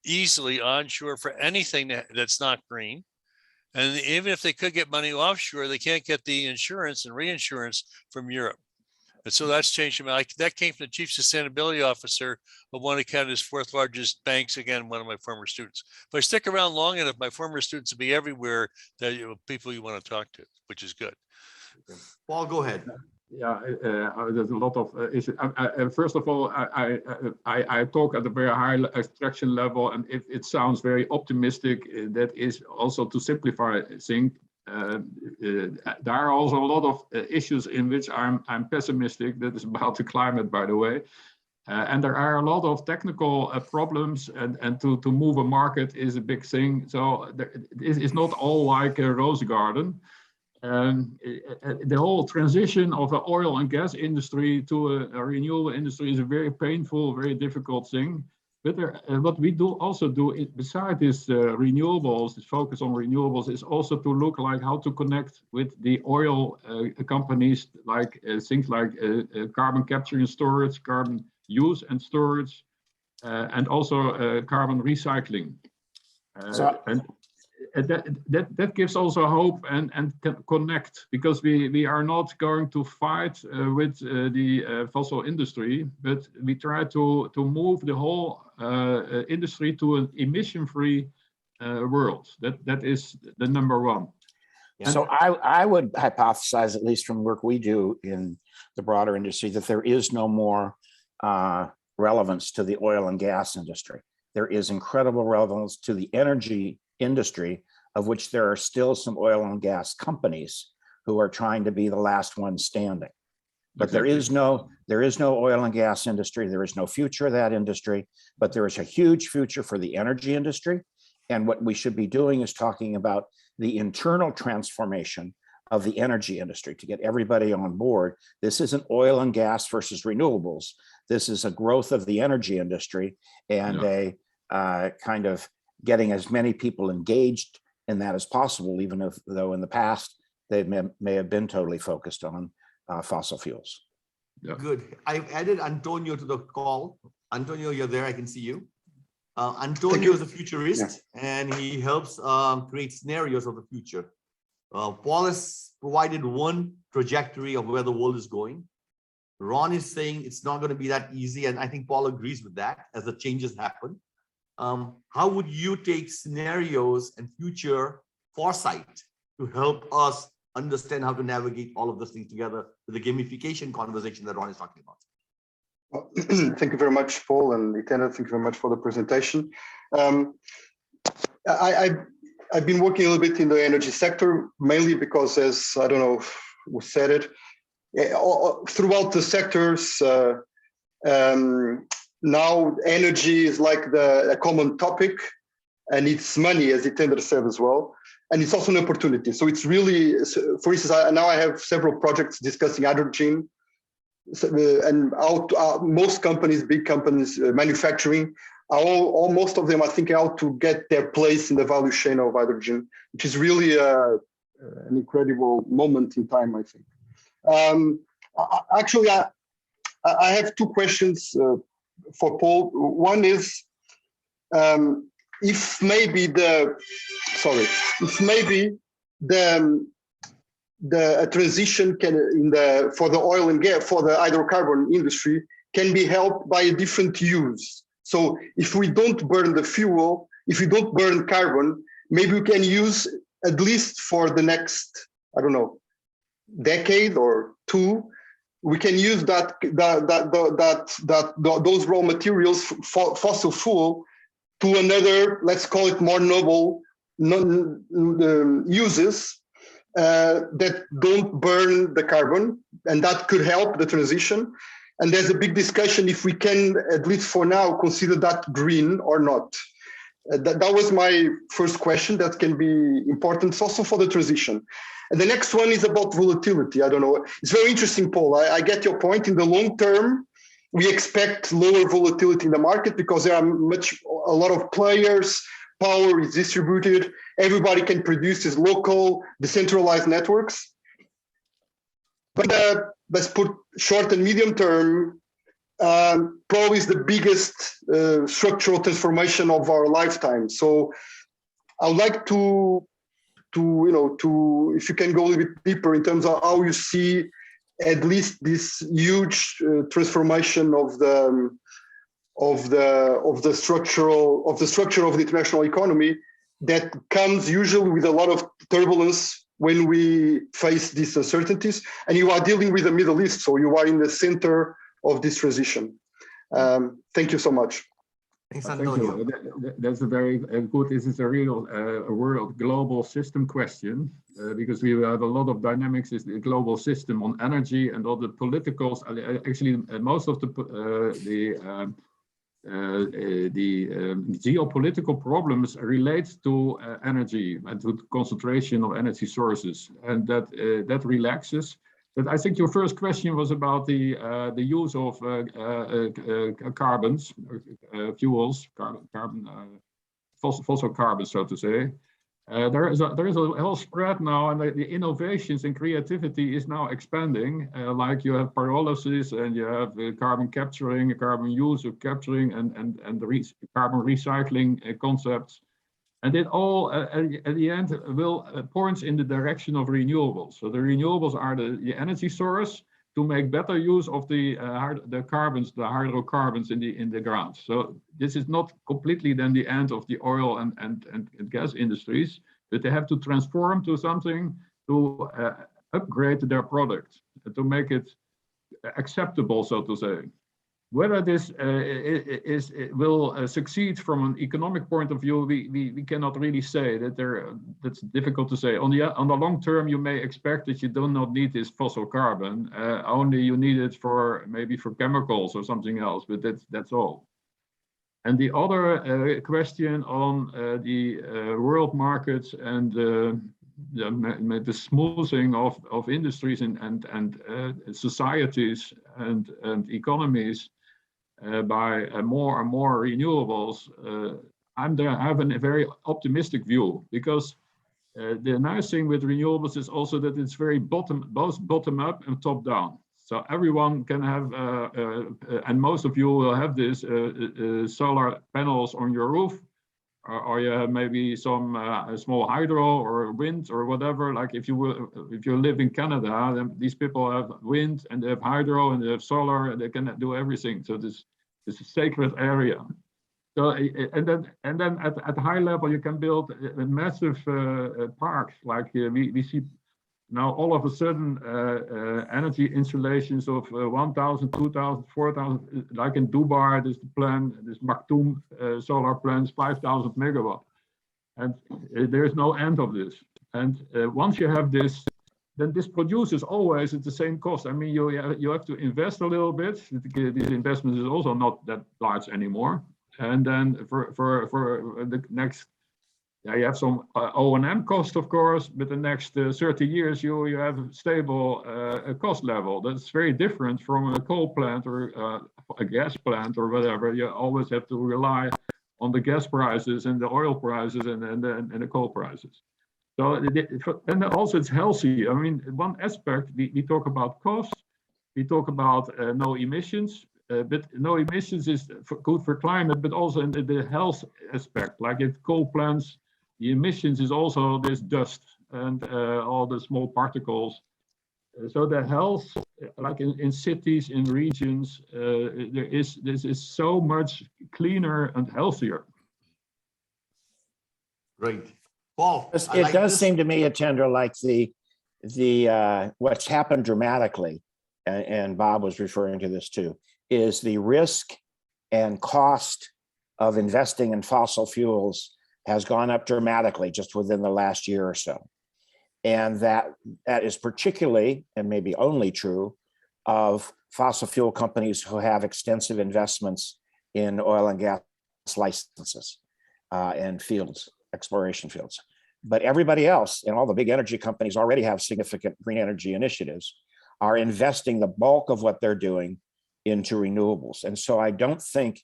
easily onshore for anything that's not green. And even if they could get money offshore, they can't get the insurance and reinsurance from Europe. And so that's changed. That came from the chief sustainability officer of one of Canada's 4th largest banks. Again, one of my former students. If I stick around long enough, my former students will be everywhere that people you want to talk to, which is good. Paul, go ahead. Yeah, there's a lot of issues. First of all, I talk at a very high abstraction level, and it sounds very optimistic. That is also to simplify things. There are also a lot of issues in which I'm pessimistic. That is about the climate, by the way. And there are a lot of technical problems, and to move a market is a big thing. So it's not all like a rose garden. The whole transition of the oil and gas industry to a renewable industry is a very painful, very difficult thing. But what we also do, besides this renewables, this focus on renewables, is also to look like how to connect with the oil companies, like things like carbon capture and storage, carbon use and storage, and also carbon recycling. And that gives also hope and connect, because we are not going to fight with the fossil industry, but we try to move the whole industry to an emission-free world. That is the number one. Yeah. So I would hypothesize, at least from work we do in the broader industry, that there is no more relevance to the oil and gas industry. There is incredible relevance to the energy industry, of which there are still some oil and gas companies who are trying to be the last one standing. But Exactly. there is no oil and gas industry. There is no future of that industry, but there is a huge future for the energy industry. And what we should be doing is talking about the internal transformation of the energy industry to get everybody on board. This isn't oil and gas versus renewables. This is a growth of the energy industry and a kind of getting as many people engaged in that as possible, even though in the past they may have been totally focused on fossil fuels. Yeah. Good. I've added Antonio to the call. Antonio, you're there. I can see you. Antonio is a futurist, and he helps create scenarios of the future. Paul has provided one trajectory of where the world is going. Ron is saying it's not going to be that easy, and I think Paul agrees with that as the changes happen. How would you take scenarios and future foresight to help us understand how to navigate all of those things together with the gamification conversation that Ron is talking about? Well, thank you very much, Paul and Itenda. Thank you very much for the presentation. I've been working a little bit in the energy sector, mainly because, as I don't know who said it, throughout the sectors, now energy is like a common topic, and it's money, as Itenda said as well. And it's also an opportunity. So it's really, for instance, now I have several projects discussing hydrogen, and most companies, big companies, manufacturing, most of them are thinking how to get their place in the value chain of hydrogen, which is really an incredible moment in time, I think. Actually, I have two questions for Paul. One is, if maybe the transition for the oil and gas, for the hydrocarbon industry, can be helped by a different use. So if we don't burn the fuel, if we don't burn carbon, maybe we can use, at least for the next, I don't know, decade or two, we can use those raw materials, fossil fuel, to another, let's call it more noble uses that don't burn the carbon, and that could help the transition. And there's a big discussion if we can, at least for now, consider that green or not. That was my first question. That can be important also for the transition. And the next one is about volatility. I don't know. It's very interesting, Paul. I get your point. In the long term, we expect lower volatility in the market because there are a lot of players. Power is distributed. Everybody can produce these local, decentralized networks. But let's put short and medium term, probably is the biggest structural transformation of our lifetime. So I would like to if you can go a little bit deeper in terms of how you see at least this huge transformation of the structure of the international economy that comes usually with a lot of turbulence when we face these uncertainties. And you are dealing with the Middle East, so you are in the center of this transition. Thank you so much. Thanks, Thank Antonio. you. That's a very good. This is a real world global system question because we have a lot of dynamics. Is the global system on energy and all the politicals. Actually, most of the geopolitical problems relate to energy and to concentration of energy sources, and that relaxes. But I think your first question was about the use of carbons, fuels, fossil carbons, so to say. There is a whole spread now, and the innovations and creativity is now expanding. Like you have pyrolysis, and you have carbon capturing, carbon use of capturing, and the carbon recycling concepts. And it all, at the end, will points in the direction of renewables. So the renewables are the energy source to make better use of the carbons, the hydrocarbons in the ground. So this is not completely then the end of the oil and gas industries, but they have to transform to something to upgrade their product, to make it acceptable, so to say. Whether this will succeed from an economic point of view, we cannot really say. That's difficult to say. On the long term, you may expect that you do not need this fossil carbon. Only you need it for maybe for chemicals or something else. But that's all. And the other question on the world markets and the smoothing of industries and societies and economies by more and more renewables, I have a very optimistic view, because the nice thing with renewables is also that it's very both bottom up and top down. So everyone can have, and most of you will have this solar panels on your roof, or you have maybe some small hydro or wind or whatever. Like if you live in Canada, then these people have wind and they have hydro and they have solar, and they can do everything. So this is a sacred area. So and then at high level you can build massive parks. Like we see now all of a sudden energy installations of 1,000, 2,000, 4,000, like in Dubai, there's the plan, this Maktoum solar plants, 5,000 megawatt. And there's no end of this. And once you have this, then this produces always at the same cost. I mean, you have to invest a little bit. The investment is also not that large anymore. And then for the next, you have some O&M cost, of course, but the next 30 years, you have a stable cost level. That's very different from a coal plant or a gas plant or whatever. You always have to rely on the gas prices and the oil prices and the coal prices. So, and also it's healthy. I mean, one aspect, we talk about cost, we talk about no emissions, but no emissions is good for climate, but also in the health aspect, like at coal plants, the emissions is also this dust and all the small particles. So the health, like in cities, in regions, this is so much cleaner and healthier. Great. Paul, it does seem to me, Atendra, like the what's happened dramatically, and Bob was referring to this too, is the risk and cost of investing in fossil fuels has gone up dramatically just within the last year or so. And that is particularly, and maybe only true, of fossil fuel companies who have extensive investments in oil and gas licenses and fields, exploration fields. But everybody else, and all the big energy companies already have significant green energy initiatives, are investing the bulk of what they're doing into renewables. And so I don't think,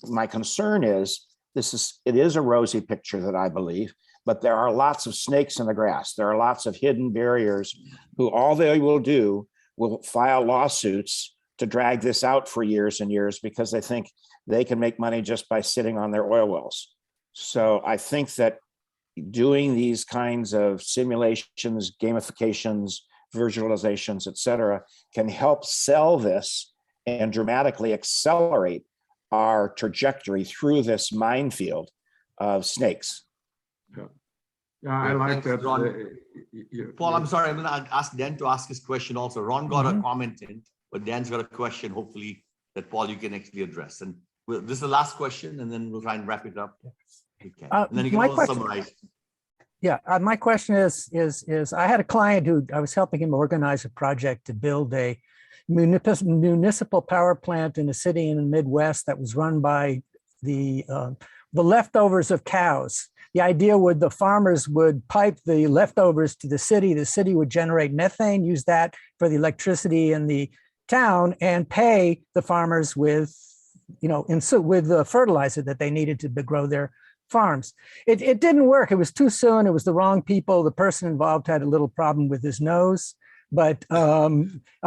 my concern is, it is a rosy picture that I believe, but there are lots of snakes in the grass. There are lots of hidden barriers who all they will do will file lawsuits to drag this out for years and years because they think they can make money just by sitting on their oil wells. So I think that doing these kinds of simulations, gamifications, visualizations, et cetera, can help sell this and dramatically accelerate our trajectory through this minefield of snakes. Yeah, I like that. Paul, I'm sorry, I'm going to ask Dan to ask his question also. Ron got a comment in, but Dan's got a question, hopefully, that Paul, you can actually address. And this is the last question, and then we'll try and wrap it up. And then you can also summarize. Yeah, my question is I had a client who I was helping him organize a project to build a municipal power plant in a city in the Midwest that was run by the leftovers of cows. The idea would the farmers would pipe the leftovers to the city would generate methane, use that for the electricity in the town, and pay the farmers with, with the fertilizer that they needed to grow their farms. It didn't work. It was too soon. It was the wrong people. The person involved had a little problem with his nose, but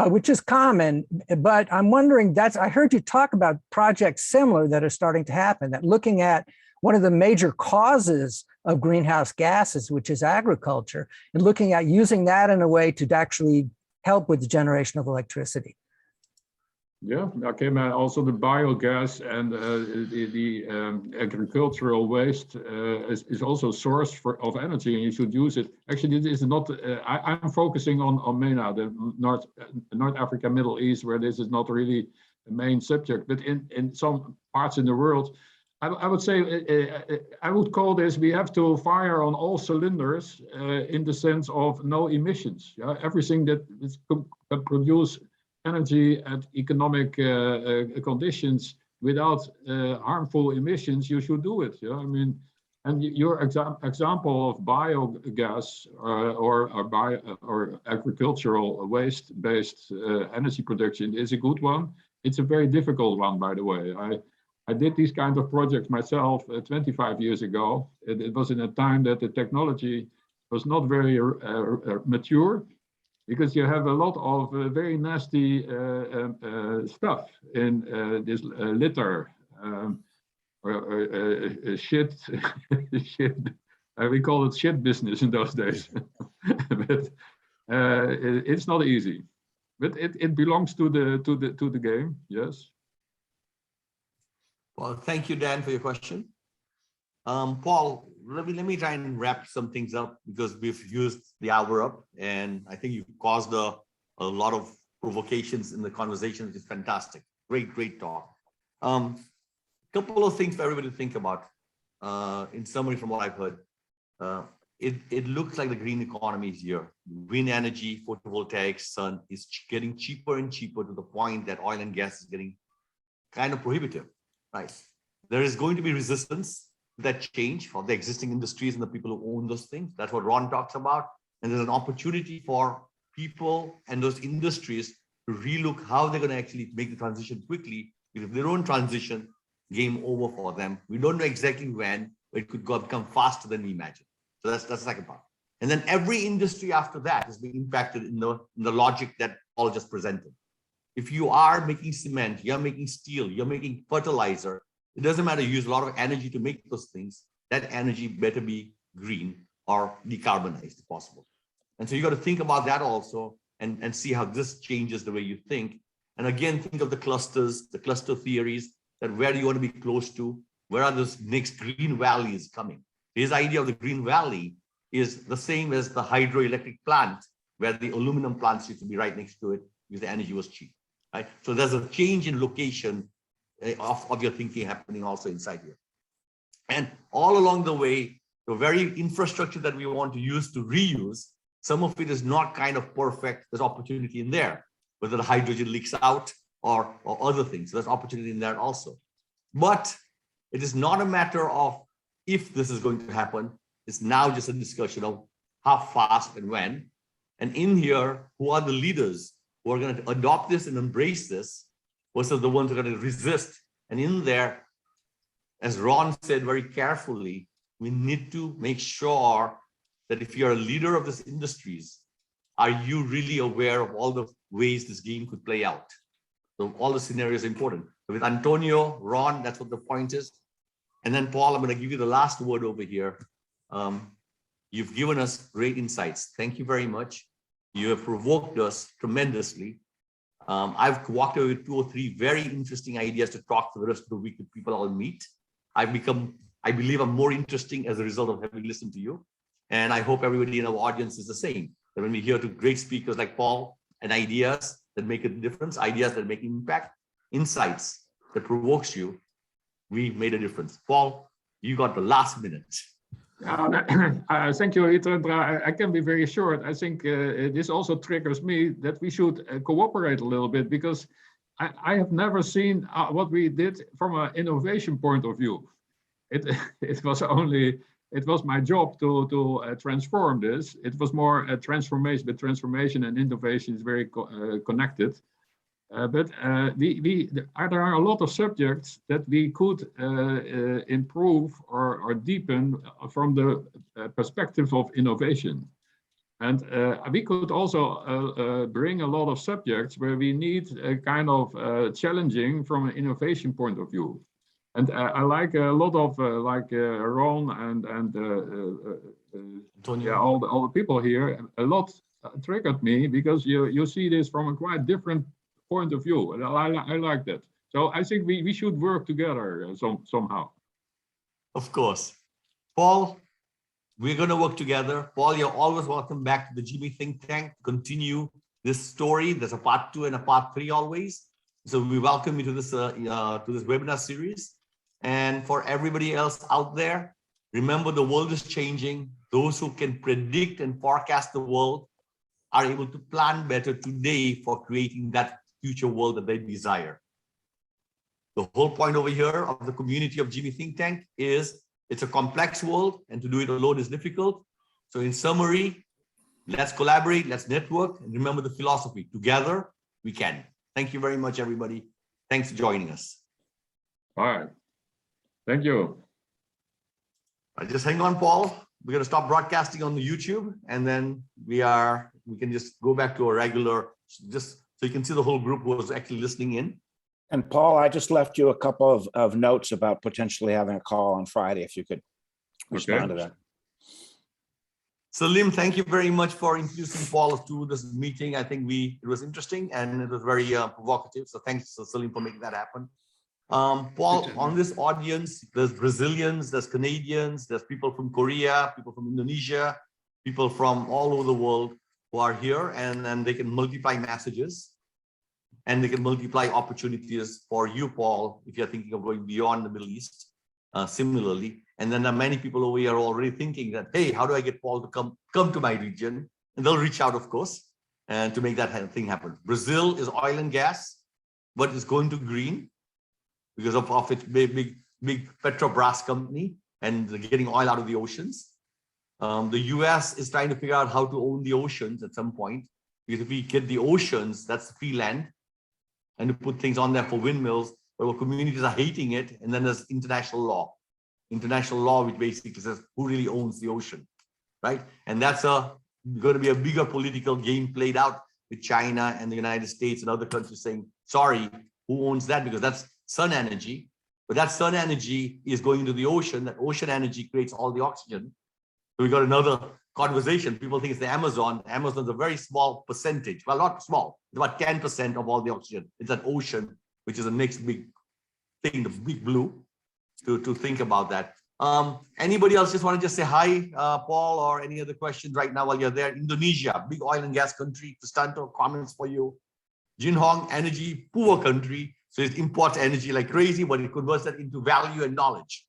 which is common. But I'm wondering, I heard you talk about projects similar that are starting to happen, that looking at one of the major causes of greenhouse gases, which is agriculture, and looking at using that in a way to actually help with the generation of electricity. Yeah, okay, man. Also the biogas and the agricultural waste is also a source of energy, and you should use it. Actually, this is not. I'm focusing on MENA, the North Africa, Middle East, where this is not really the main subject. But in some parts in the world, I would say I would call this, we have to fire on all cylinders in the sense of no emissions. Yeah? Everything that can produce energy at economic conditions without harmful emissions, you should do it. Yeah, I mean, and your example of biogas or agricultural waste-based energy production is a good one. It's a very difficult one, by the way. I did these kind of projects myself 25 years ago. It was in a time that the technology was not very mature, because you have a lot of very nasty stuff in this litter, shit, shit. We call it shit business in those days, but it's not easy. But it belongs to the game, yes. Well, thank you, Dan, for your question. Paul, let me try and wrap some things up, because we've used the hour up, and I think you've caused a lot of provocations in the conversation, which is fantastic. Great talk. Couple of things for everybody to think about. In summary, from what I've heard, it looks like the green economy is here. Wind energy, photovoltaic, sun is getting cheaper and cheaper, to the point that oil and gas is getting kind of prohibitive. Right. There is going to be resistance to that change for the existing industries and the people who own those things. That's what Ron talks about. And there's an opportunity for people and those industries to relook how they're going to actually make the transition quickly. If they don't transition, game over for them. We don't know exactly when, but it could become faster than we imagine. So that's the second part. And then every industry after that is being impacted in the logic that Paul just presented. If you are making cement, you're making steel, you're making fertilizer, it doesn't matter, you use a lot of energy to make those things. That energy better be green or decarbonized if possible. And so you got to think about that also, and see how this changes the way you think. And again, think of the clusters, the cluster theories, that where do you want to be close to? Where are those next green valleys coming? His idea of the green valley is the same as the hydroelectric plant, where the aluminum plants used to be right next to it because the energy was cheap. Right? So there's a change in location of your thinking happening also inside here. And all along the way, the very infrastructure that we want to use to reuse, some of it is not kind of perfect. There's opportunity in there, whether the hydrogen leaks out or other things. There's opportunity in there also. But it is not a matter of if this is going to happen. It's now just a discussion of how fast and when. And in here, who are the leaders who are going to adopt this and embrace this versus the ones who are going to resist? And in there, as Ron said very carefully, we need to make sure that if you're a leader of these industries, are you really aware of all the ways this game could play out? So all the scenarios are important. So with Antonio, Ron, that's what the point is. And then Paul, I'm going to give you the last word over here. You've given us great insights. Thank you very much. You have provoked us tremendously. I've walked away with 2 or 3 very interesting ideas to talk for the rest of the week with people I'll meet. I believe I'm more interesting as a result of having listened to you. And I hope everybody in our audience is the same. That when we hear to great speakers like Paul and ideas that make a difference, ideas that make impact, insights that provokes you, we made a difference. Paul, you got the last minute. Thank you, Hitendra. I can be very short. I think this also triggers me that we should cooperate a little bit, because I have never seen what we did from an innovation point of view. It was my job to transform this. It was more a transformation, but transformation and innovation is very connected. But there are a lot of subjects that we could improve or deepen from the perspective of innovation. And we could also bring a lot of subjects where we need a kind of challenging from an innovation point of view. And I like a lot of Ron and yeah, all the people here. A lot triggered me because you see this from a quite different point of view, and I like that. So I think we should work together somehow. Of course, Paul. We're going to work together. Paul, you're always welcome back to the GIMI think tank to continue this story. There's a part 2 and a part 3 always. So we welcome you to this webinar series. And for everybody else out there, remember the world is changing. Those who can predict and forecast the world are able to plan better today for creating that future world that they desire. The whole point over here of the community of GIMI think tank is it's a complex world, and to do it alone is difficult. So in summary, let's collaborate, let's network, and remember the philosophy. Together, we can. Thank you very much, everybody. Thanks for joining us. All right. Thank you. Just hang on, Paul. We're going to stop broadcasting on the YouTube, and then we can just go back to a regular, just so you can see the whole group who was actually listening in. And Paul, I just left you a couple of notes about potentially having a call on Friday, if you could respond to that. Salim, thank you very much for introducing Paul to this meeting. I think it was interesting and it was very provocative. So thanks, Salim, for making that happen. Paul, on this audience, there's Brazilians, there's Canadians, there's people from Korea, people from Indonesia, people from all over the world who are here, and they can multiply messages. And they can multiply opportunities for you, Paul, if you're thinking of going beyond the Middle East, similarly. And then there are many people over here already thinking that, hey, how do I get Paul to come to my region? And they'll reach out, of course, and to make that thing happen. Brazil is oil and gas, but it's going to green because of its big Petrobras company and getting oil out of the oceans. The US is trying to figure out how to own the oceans at some point, because if we get the oceans, that's free land. And to put things on there for windmills, where communities are hating it. And then there's international law, which basically says who really owns the ocean, right? And that's going to be a bigger political game played out with China and the United States and other countries saying, sorry, who owns that? Because that's sun energy. But that sun energy is going into the ocean. That ocean energy creates all the oxygen. So we got another conversation. People think it's the Amazon. Amazon's a very small percentage. Well, not small. It's about 10% of all the oxygen. It's an ocean, which is the next big thing, the big blue, to think about that. Anybody else just want to just say hi, Paul, or any other questions right now while you're there? Indonesia, big oil and gas country. Cristanto, comments for you. Jinhong, energy, poor country. So it imports energy like crazy, but it converts that into value and knowledge,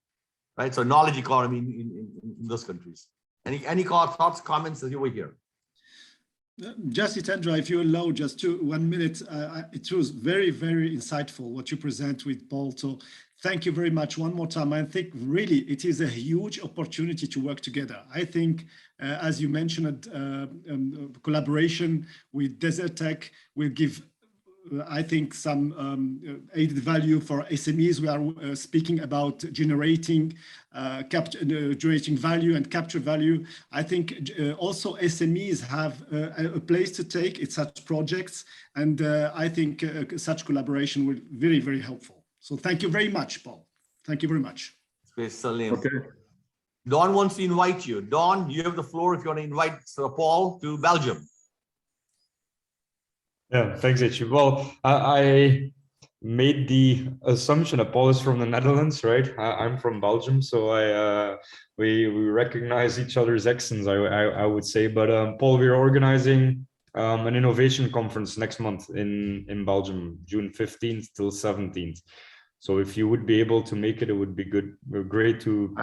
right? So knowledge economy in those countries. Any thoughts, comments as you were here? Just Hitendra, if you allow just 1 minute, it was very, very insightful what you present with Paul. So thank you very much one more time. I think really it is a huge opportunity to work together. I think, as you mentioned, collaboration with Desert Tech will give, I think, some added value for SMEs. We are speaking about generating value and capture value. I think also SMEs have a place to take in such projects, and I think such collaboration will be very, very helpful. So thank you very much, Paul. Thank you very much. Salim. Okay. Don wants to invite you. Don, you have the floor if you want to invite Paul to Belgium. Yeah, thanks, H. Well, I made the assumption that Paul is from the Netherlands, right? I'm from Belgium, so we recognize each other's accents, I would say. But Paul, we're organizing an innovation conference next month in Belgium, June 15th till 17th. So if you would be able to make it, it would be good. Great to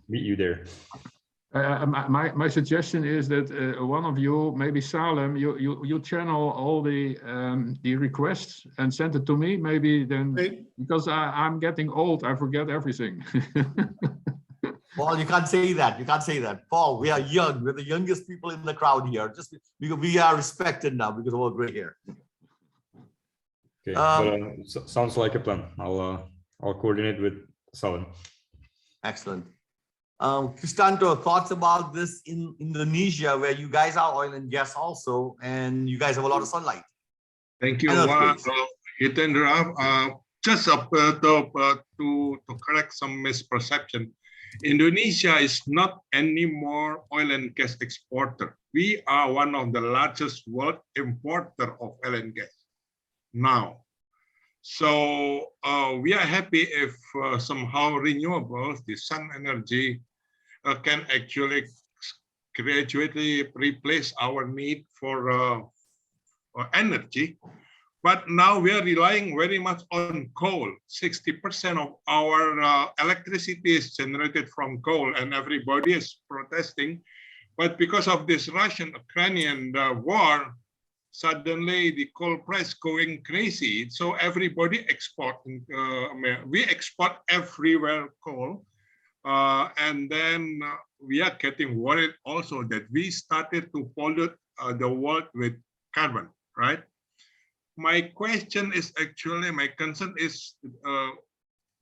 meet you there. My suggestion is that one of you, maybe Salem, you channel all the requests and send it to me. Maybe then, because I'm getting old, I forget everything. Paul, you can't say that. You can't say that. Paul, we are young. We're the youngest people in the crowd here. Just because we are respected now because of our gray hair. Okay, but sounds like a plan. I'll coordinate with Salin. Excellent. Kristanto, thoughts about this in Indonesia, where you guys are oil and gas also, and you guys have a lot of sunlight? Thank you, Hitendra. Just to correct some misperception, Indonesia is not anymore oil and gas exporter. We are one of the largest world importer of oil and gas now. So we are happy if somehow renewables, the sun energy, can actually gradually replace our need for energy. But now we are relying very much on coal. 60% of our electricity is generated from coal, and everybody is protesting. But because of this Russian-Ukrainian war, suddenly the coal price going crazy. So everybody export. We export everywhere coal. And then we are getting worried also that we started to pollute the world with carbon, right? My question is actually, my concern is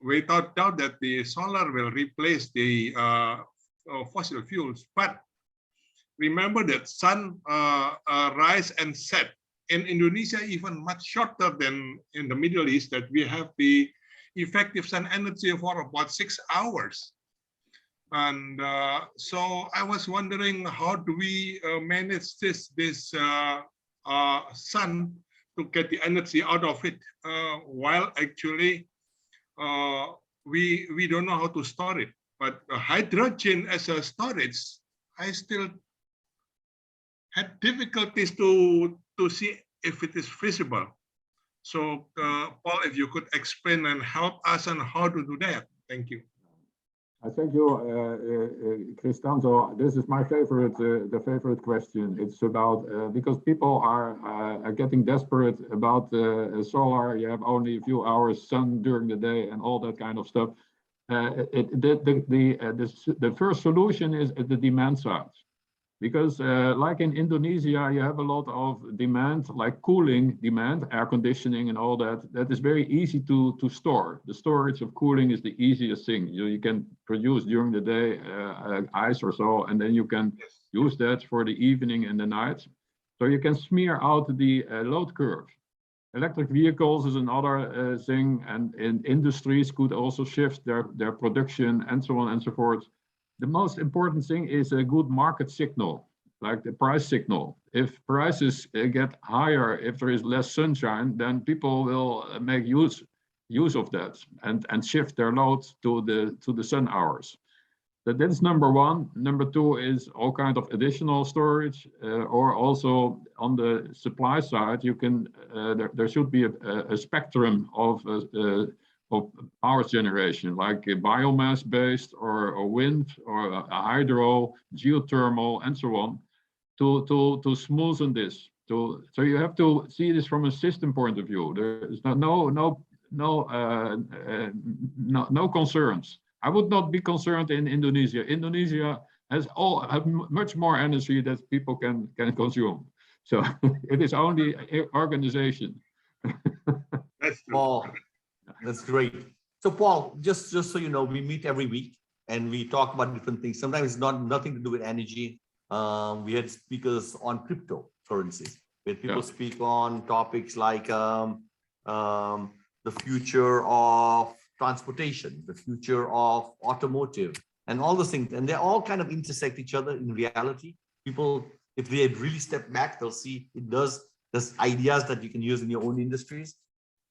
without doubt that the solar will replace the fossil fuels, but remember that sun rise and set in Indonesia even much shorter than in the Middle East, that we have the effective sun energy for about 6 hours. And so I was wondering, how do we manage this sun to get the energy out of it, while actually we don't know how to store it. But hydrogen as a storage, I still had difficulties to see if it is feasible. So Paul, if you could explain and help us on how to do that. Thank you. Thank you, Kristanto. This is my favorite, the favorite question. It's about, because people are getting desperate about solar. You have only a few hours sun during the day and all that kind of stuff. The first solution is at the demand side. Because like in Indonesia, you have a lot of demand, like cooling demand, air conditioning and all that. That is very easy to store. The storage of cooling is the easiest thing. You can produce during the day ice or so, and then you can use that for the evening and the night. So you can smear out the load curve. Electric vehicles is another thing, and industries could also shift their production and so on and so forth. The most important thing is a good market signal, like the price signal. If prices get higher, if there is less sunshine, then people will make use of that and shift their loads to the sun hours. That is number one. Number two is all kind of additional storage, or also on the supply side, you can there should be a spectrum of power generation, like biomass based or wind or hydro, geothermal, and so on, to smoothen this. So you have to see this from a system point of view. There is no concerns. I would not be concerned in Indonesia. Indonesia has much more energy that people can consume. So it is only organization. That's true. Paul, that's great. So Paul, just so you know, we meet every week and we talk about different things. Sometimes it's nothing to do with energy. We had speakers on cryptocurrencies. We had people speak on topics like the future of transportation, the future of automotive, and all those things. And they all kind of intersect each other in reality. People, if they really step back, they'll see there's ideas that you can use in your own industries.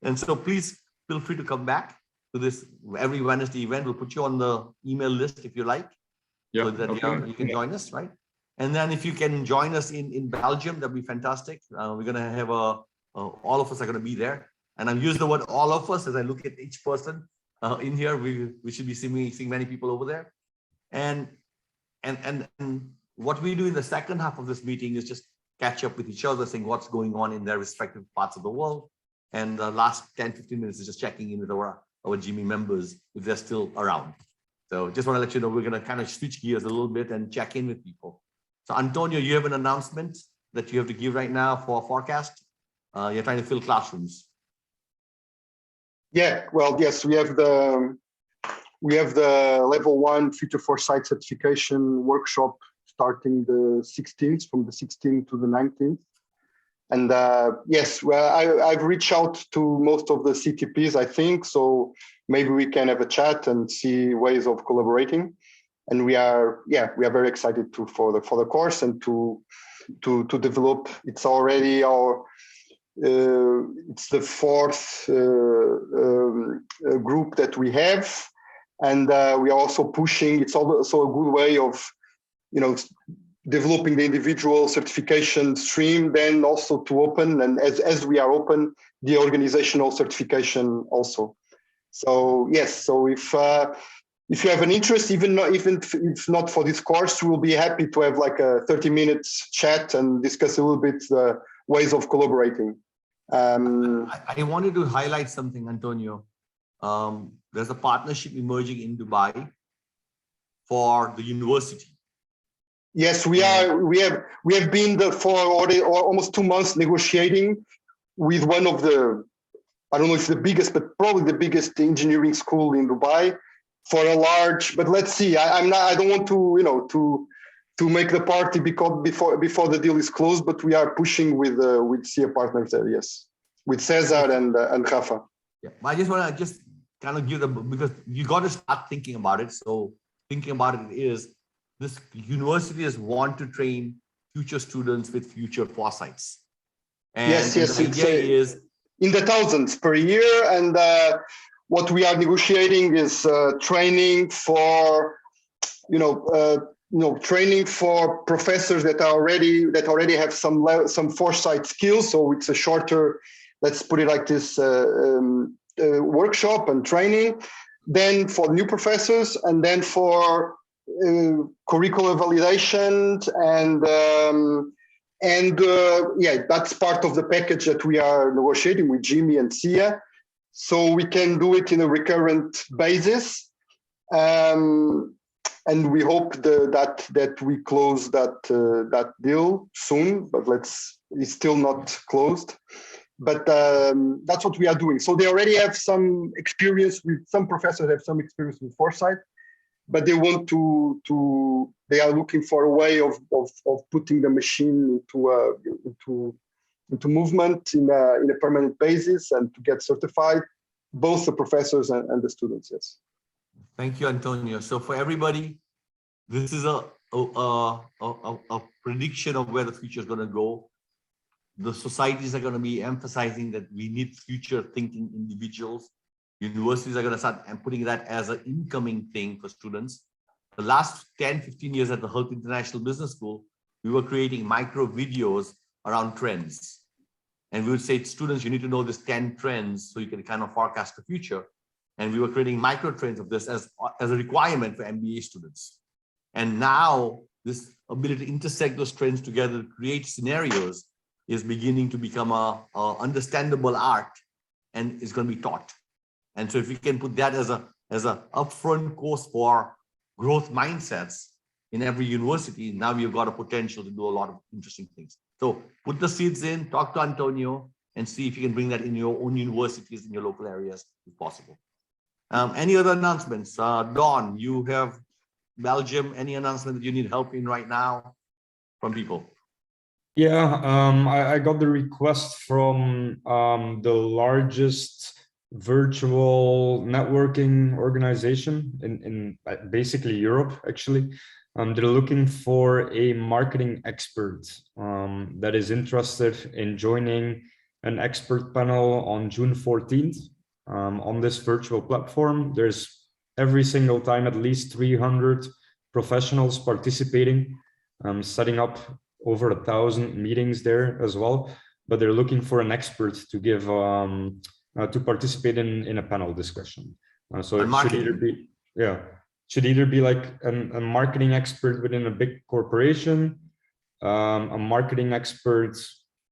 And so please feel free to come back to this every Wednesday event. We'll put you on the email list if you like, so that you can join us, right? And then if you can join us in Belgium, that'd be fantastic. We're gonna have all of us are gonna be there. And I'm using the word all of us as I look at each person in here. We should be seeing many people over there. And what we do in the second half of this meeting is just catch up with each other, saying what's going on in their respective parts of the world. And the last 10-15 minutes is just checking in with our GIMI members if they're still around. So just want to let you know, we're going to kind of switch gears a little bit and check in with people. So Antonio, you have an announcement that you have to give right now for forecast. You're trying to fill classrooms. Yeah, well, yes, we have the level 1 Future Foresight certification workshop starting the 16th, from the 16th to the 19th. And yes, well, I've reached out to most of the CTPs, I think, so maybe we can have a chat and see ways of collaborating. And we are very excited for the course and to develop. It's already it's the 4th group that we have, and we are also pushing. It's also a good way of, developing the individual certification stream, then also to open, and as we are open, the organizational certification also. So yes, so if you have an interest, even if not for this course, we'll be happy to have like a 30 minutes chat and discuss a little bit the ways of collaborating. I wanted to highlight something, Antonio. There's a partnership emerging in Dubai for the university. Yes, we have been for almost 2 months negotiating with one of the, I don't know if it's the biggest, but probably the biggest engineering school in Dubai for a large. But let's see. I don't want to make the party before the deal is closed. But we are pushing with SIA partners there. Yes, with Cesar and Rafa. Yeah, I just want to kind of give them, because you got to start thinking about it. So thinking about it is, this university is want to train future students with future foresights. And yes, the idea is in the thousands per year. And what we are negotiating is training for, training for professors that already have some foresight skills. So it's a shorter, let's put it like this, workshop and training. Then for new professors, and then for curriculum validation, and that's part of the package that we are negotiating with GIMI and SIA, so we can do it in a recurrent basis, and we hope that we close that deal soon, but it's still not closed. But that's what we are doing. So they already have some experience with, some professors have some experience with foresight, but they want they are looking for a way of putting the machine into movement in a permanent basis and to get certified, both the professors and the students. Yes. Thank you, Antonio. So for everybody, this is a prediction of where the future is going to go. The societies are going to be emphasizing that we need future thinking individuals. Universities are going to start and putting that as an incoming thing for students. The last 10, 15 years at the Health International Business School, we were creating micro videos around trends. And we would say, students, you need to know this 10 trends so you can kind of forecast the future. And we were creating micro trends of this as a requirement for MBA students. And now this ability to intersect those trends together to create scenarios is beginning to become a understandable art, and is going to be taught. And so if we can put that as a upfront course for growth mindsets in every university, now you've got a potential to do a lot of interesting things. So put the seeds in, talk to Antonio, and see if you can bring that in your own universities in your local areas if possible. Any other announcements? Dawn, you have Belgium, any announcement that you need help in right now from people? Yeah, I got the request from the largest virtual networking organization in basically Europe, actually. They're looking for a marketing expert that is interested in joining an expert panel on June 14th on this virtual platform. There's every single time at least 300 professionals participating, setting up over 1,000 meetings there as well, but they're looking for an expert to give to participate in a panel discussion. So it should either be like a marketing expert within a big corporation, a marketing expert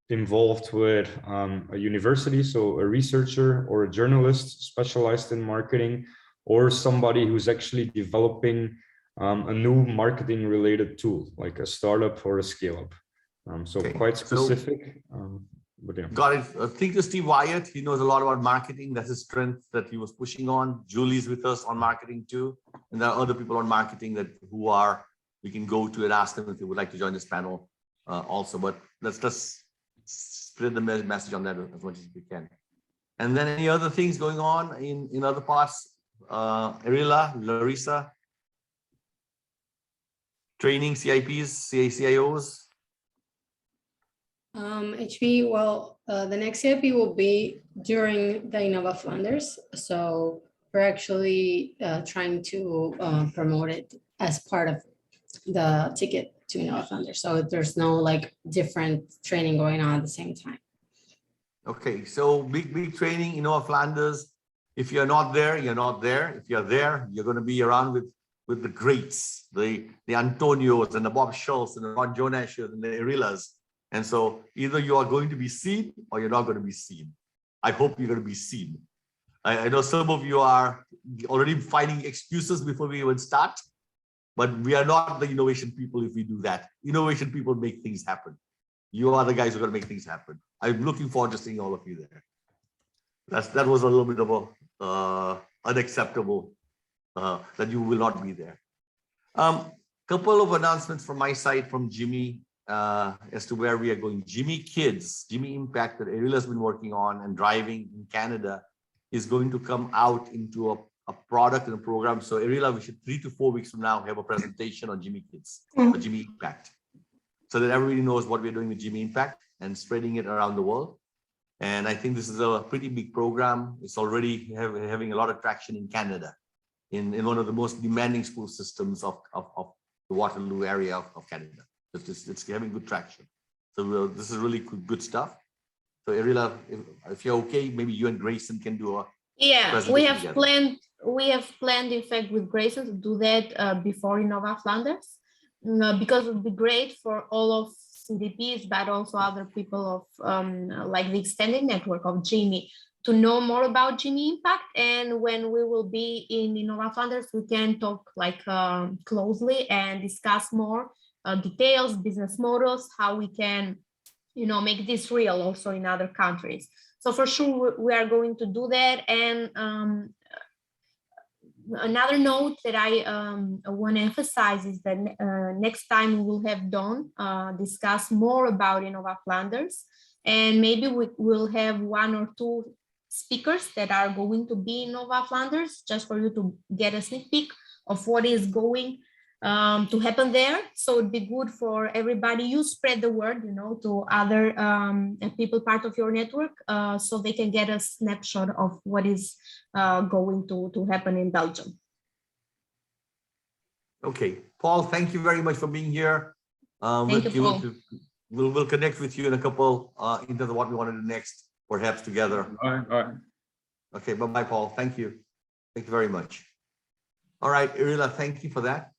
involved with a university, so a researcher or a journalist specialized in marketing, or somebody who's actually developing a new marketing related tool, like a startup or a scale up. So quite specific. but yeah. Got it. Think to Steve Wyatt. He knows a lot about marketing. That's his strength that he was pushing on. Julie's with us on marketing too. And there are other people on marketing that we can go to and ask them if they would like to join this panel also. But let's spread the message on that as much as we can. And then any other things going on in other parts? Erila, Larissa, training CIPs, CIOs. HB, well, the next CIP will be during the Innova Flanders. So we're actually trying to promote it as part of the ticket to Innova Flanders. So there's no like different training going on at the same time. Okay, so big training, Innova Flanders. If you're not there, you're not there. If you're there, you're going to be around with the greats, the Antonios and the Bob Schultz and the Ron Jonashes and the Erilas. And so either you are going to be seen or you're not going to be seen. I hope you're going to be seen. I know some of you are already finding excuses before we even start, but we are not the innovation people if we do that. Innovation people make things happen. You are the guys who are going to make things happen. I'm looking forward to seeing all of you there. That was a little bit of a unacceptable that you will not be there. Couple of announcements from my side from GIMI as to where we are going. GIMI Kids, GIMI Impact that Erila has been working on and driving in Canada is going to come out into a product and a program. So Erila, we should 3 to 4 weeks from now have a presentation on GIMI Kids, or GIMI Impact, so that everybody knows what we're doing with GIMI Impact and spreading it around the world. And I think this is a pretty big program. It's already having a lot of traction in Canada, in one of the most demanding school systems of the Waterloo area of Canada. It's having good traction. So this is really good stuff. So Erila, if you're okay, maybe you and Grayson can do a we have planned. We have planned, in fact, with Grayson to do that before Innova Flanders, because it would be great for all of CDPs, but also other people of like the extended network of GIMI to know more about GIMI Impact. And when we will be in Innova Flanders, we can talk like closely and discuss more details, business models, how we can, make this real also in other countries. So for sure, we are going to do that. And another note that I want to emphasize is that next time we will have Dawn discuss more about Innova Flanders, and maybe we will have 1 or 2 speakers that are going to be in Innova Flanders, just for you to get a sneak peek of what is going to happen there. So it'd be good for everybody. You spread the word, to other people part of your network, so they can get a snapshot of what is going to happen in Belgium. Okay, Paul, thank you very much for being here. Thank you, Paul. We'll connect with you in a couple in terms of what we want to do next, perhaps together. All right. Okay, bye-bye, Paul. Thank you. Thank you very much. All right, Erila, thank you for that.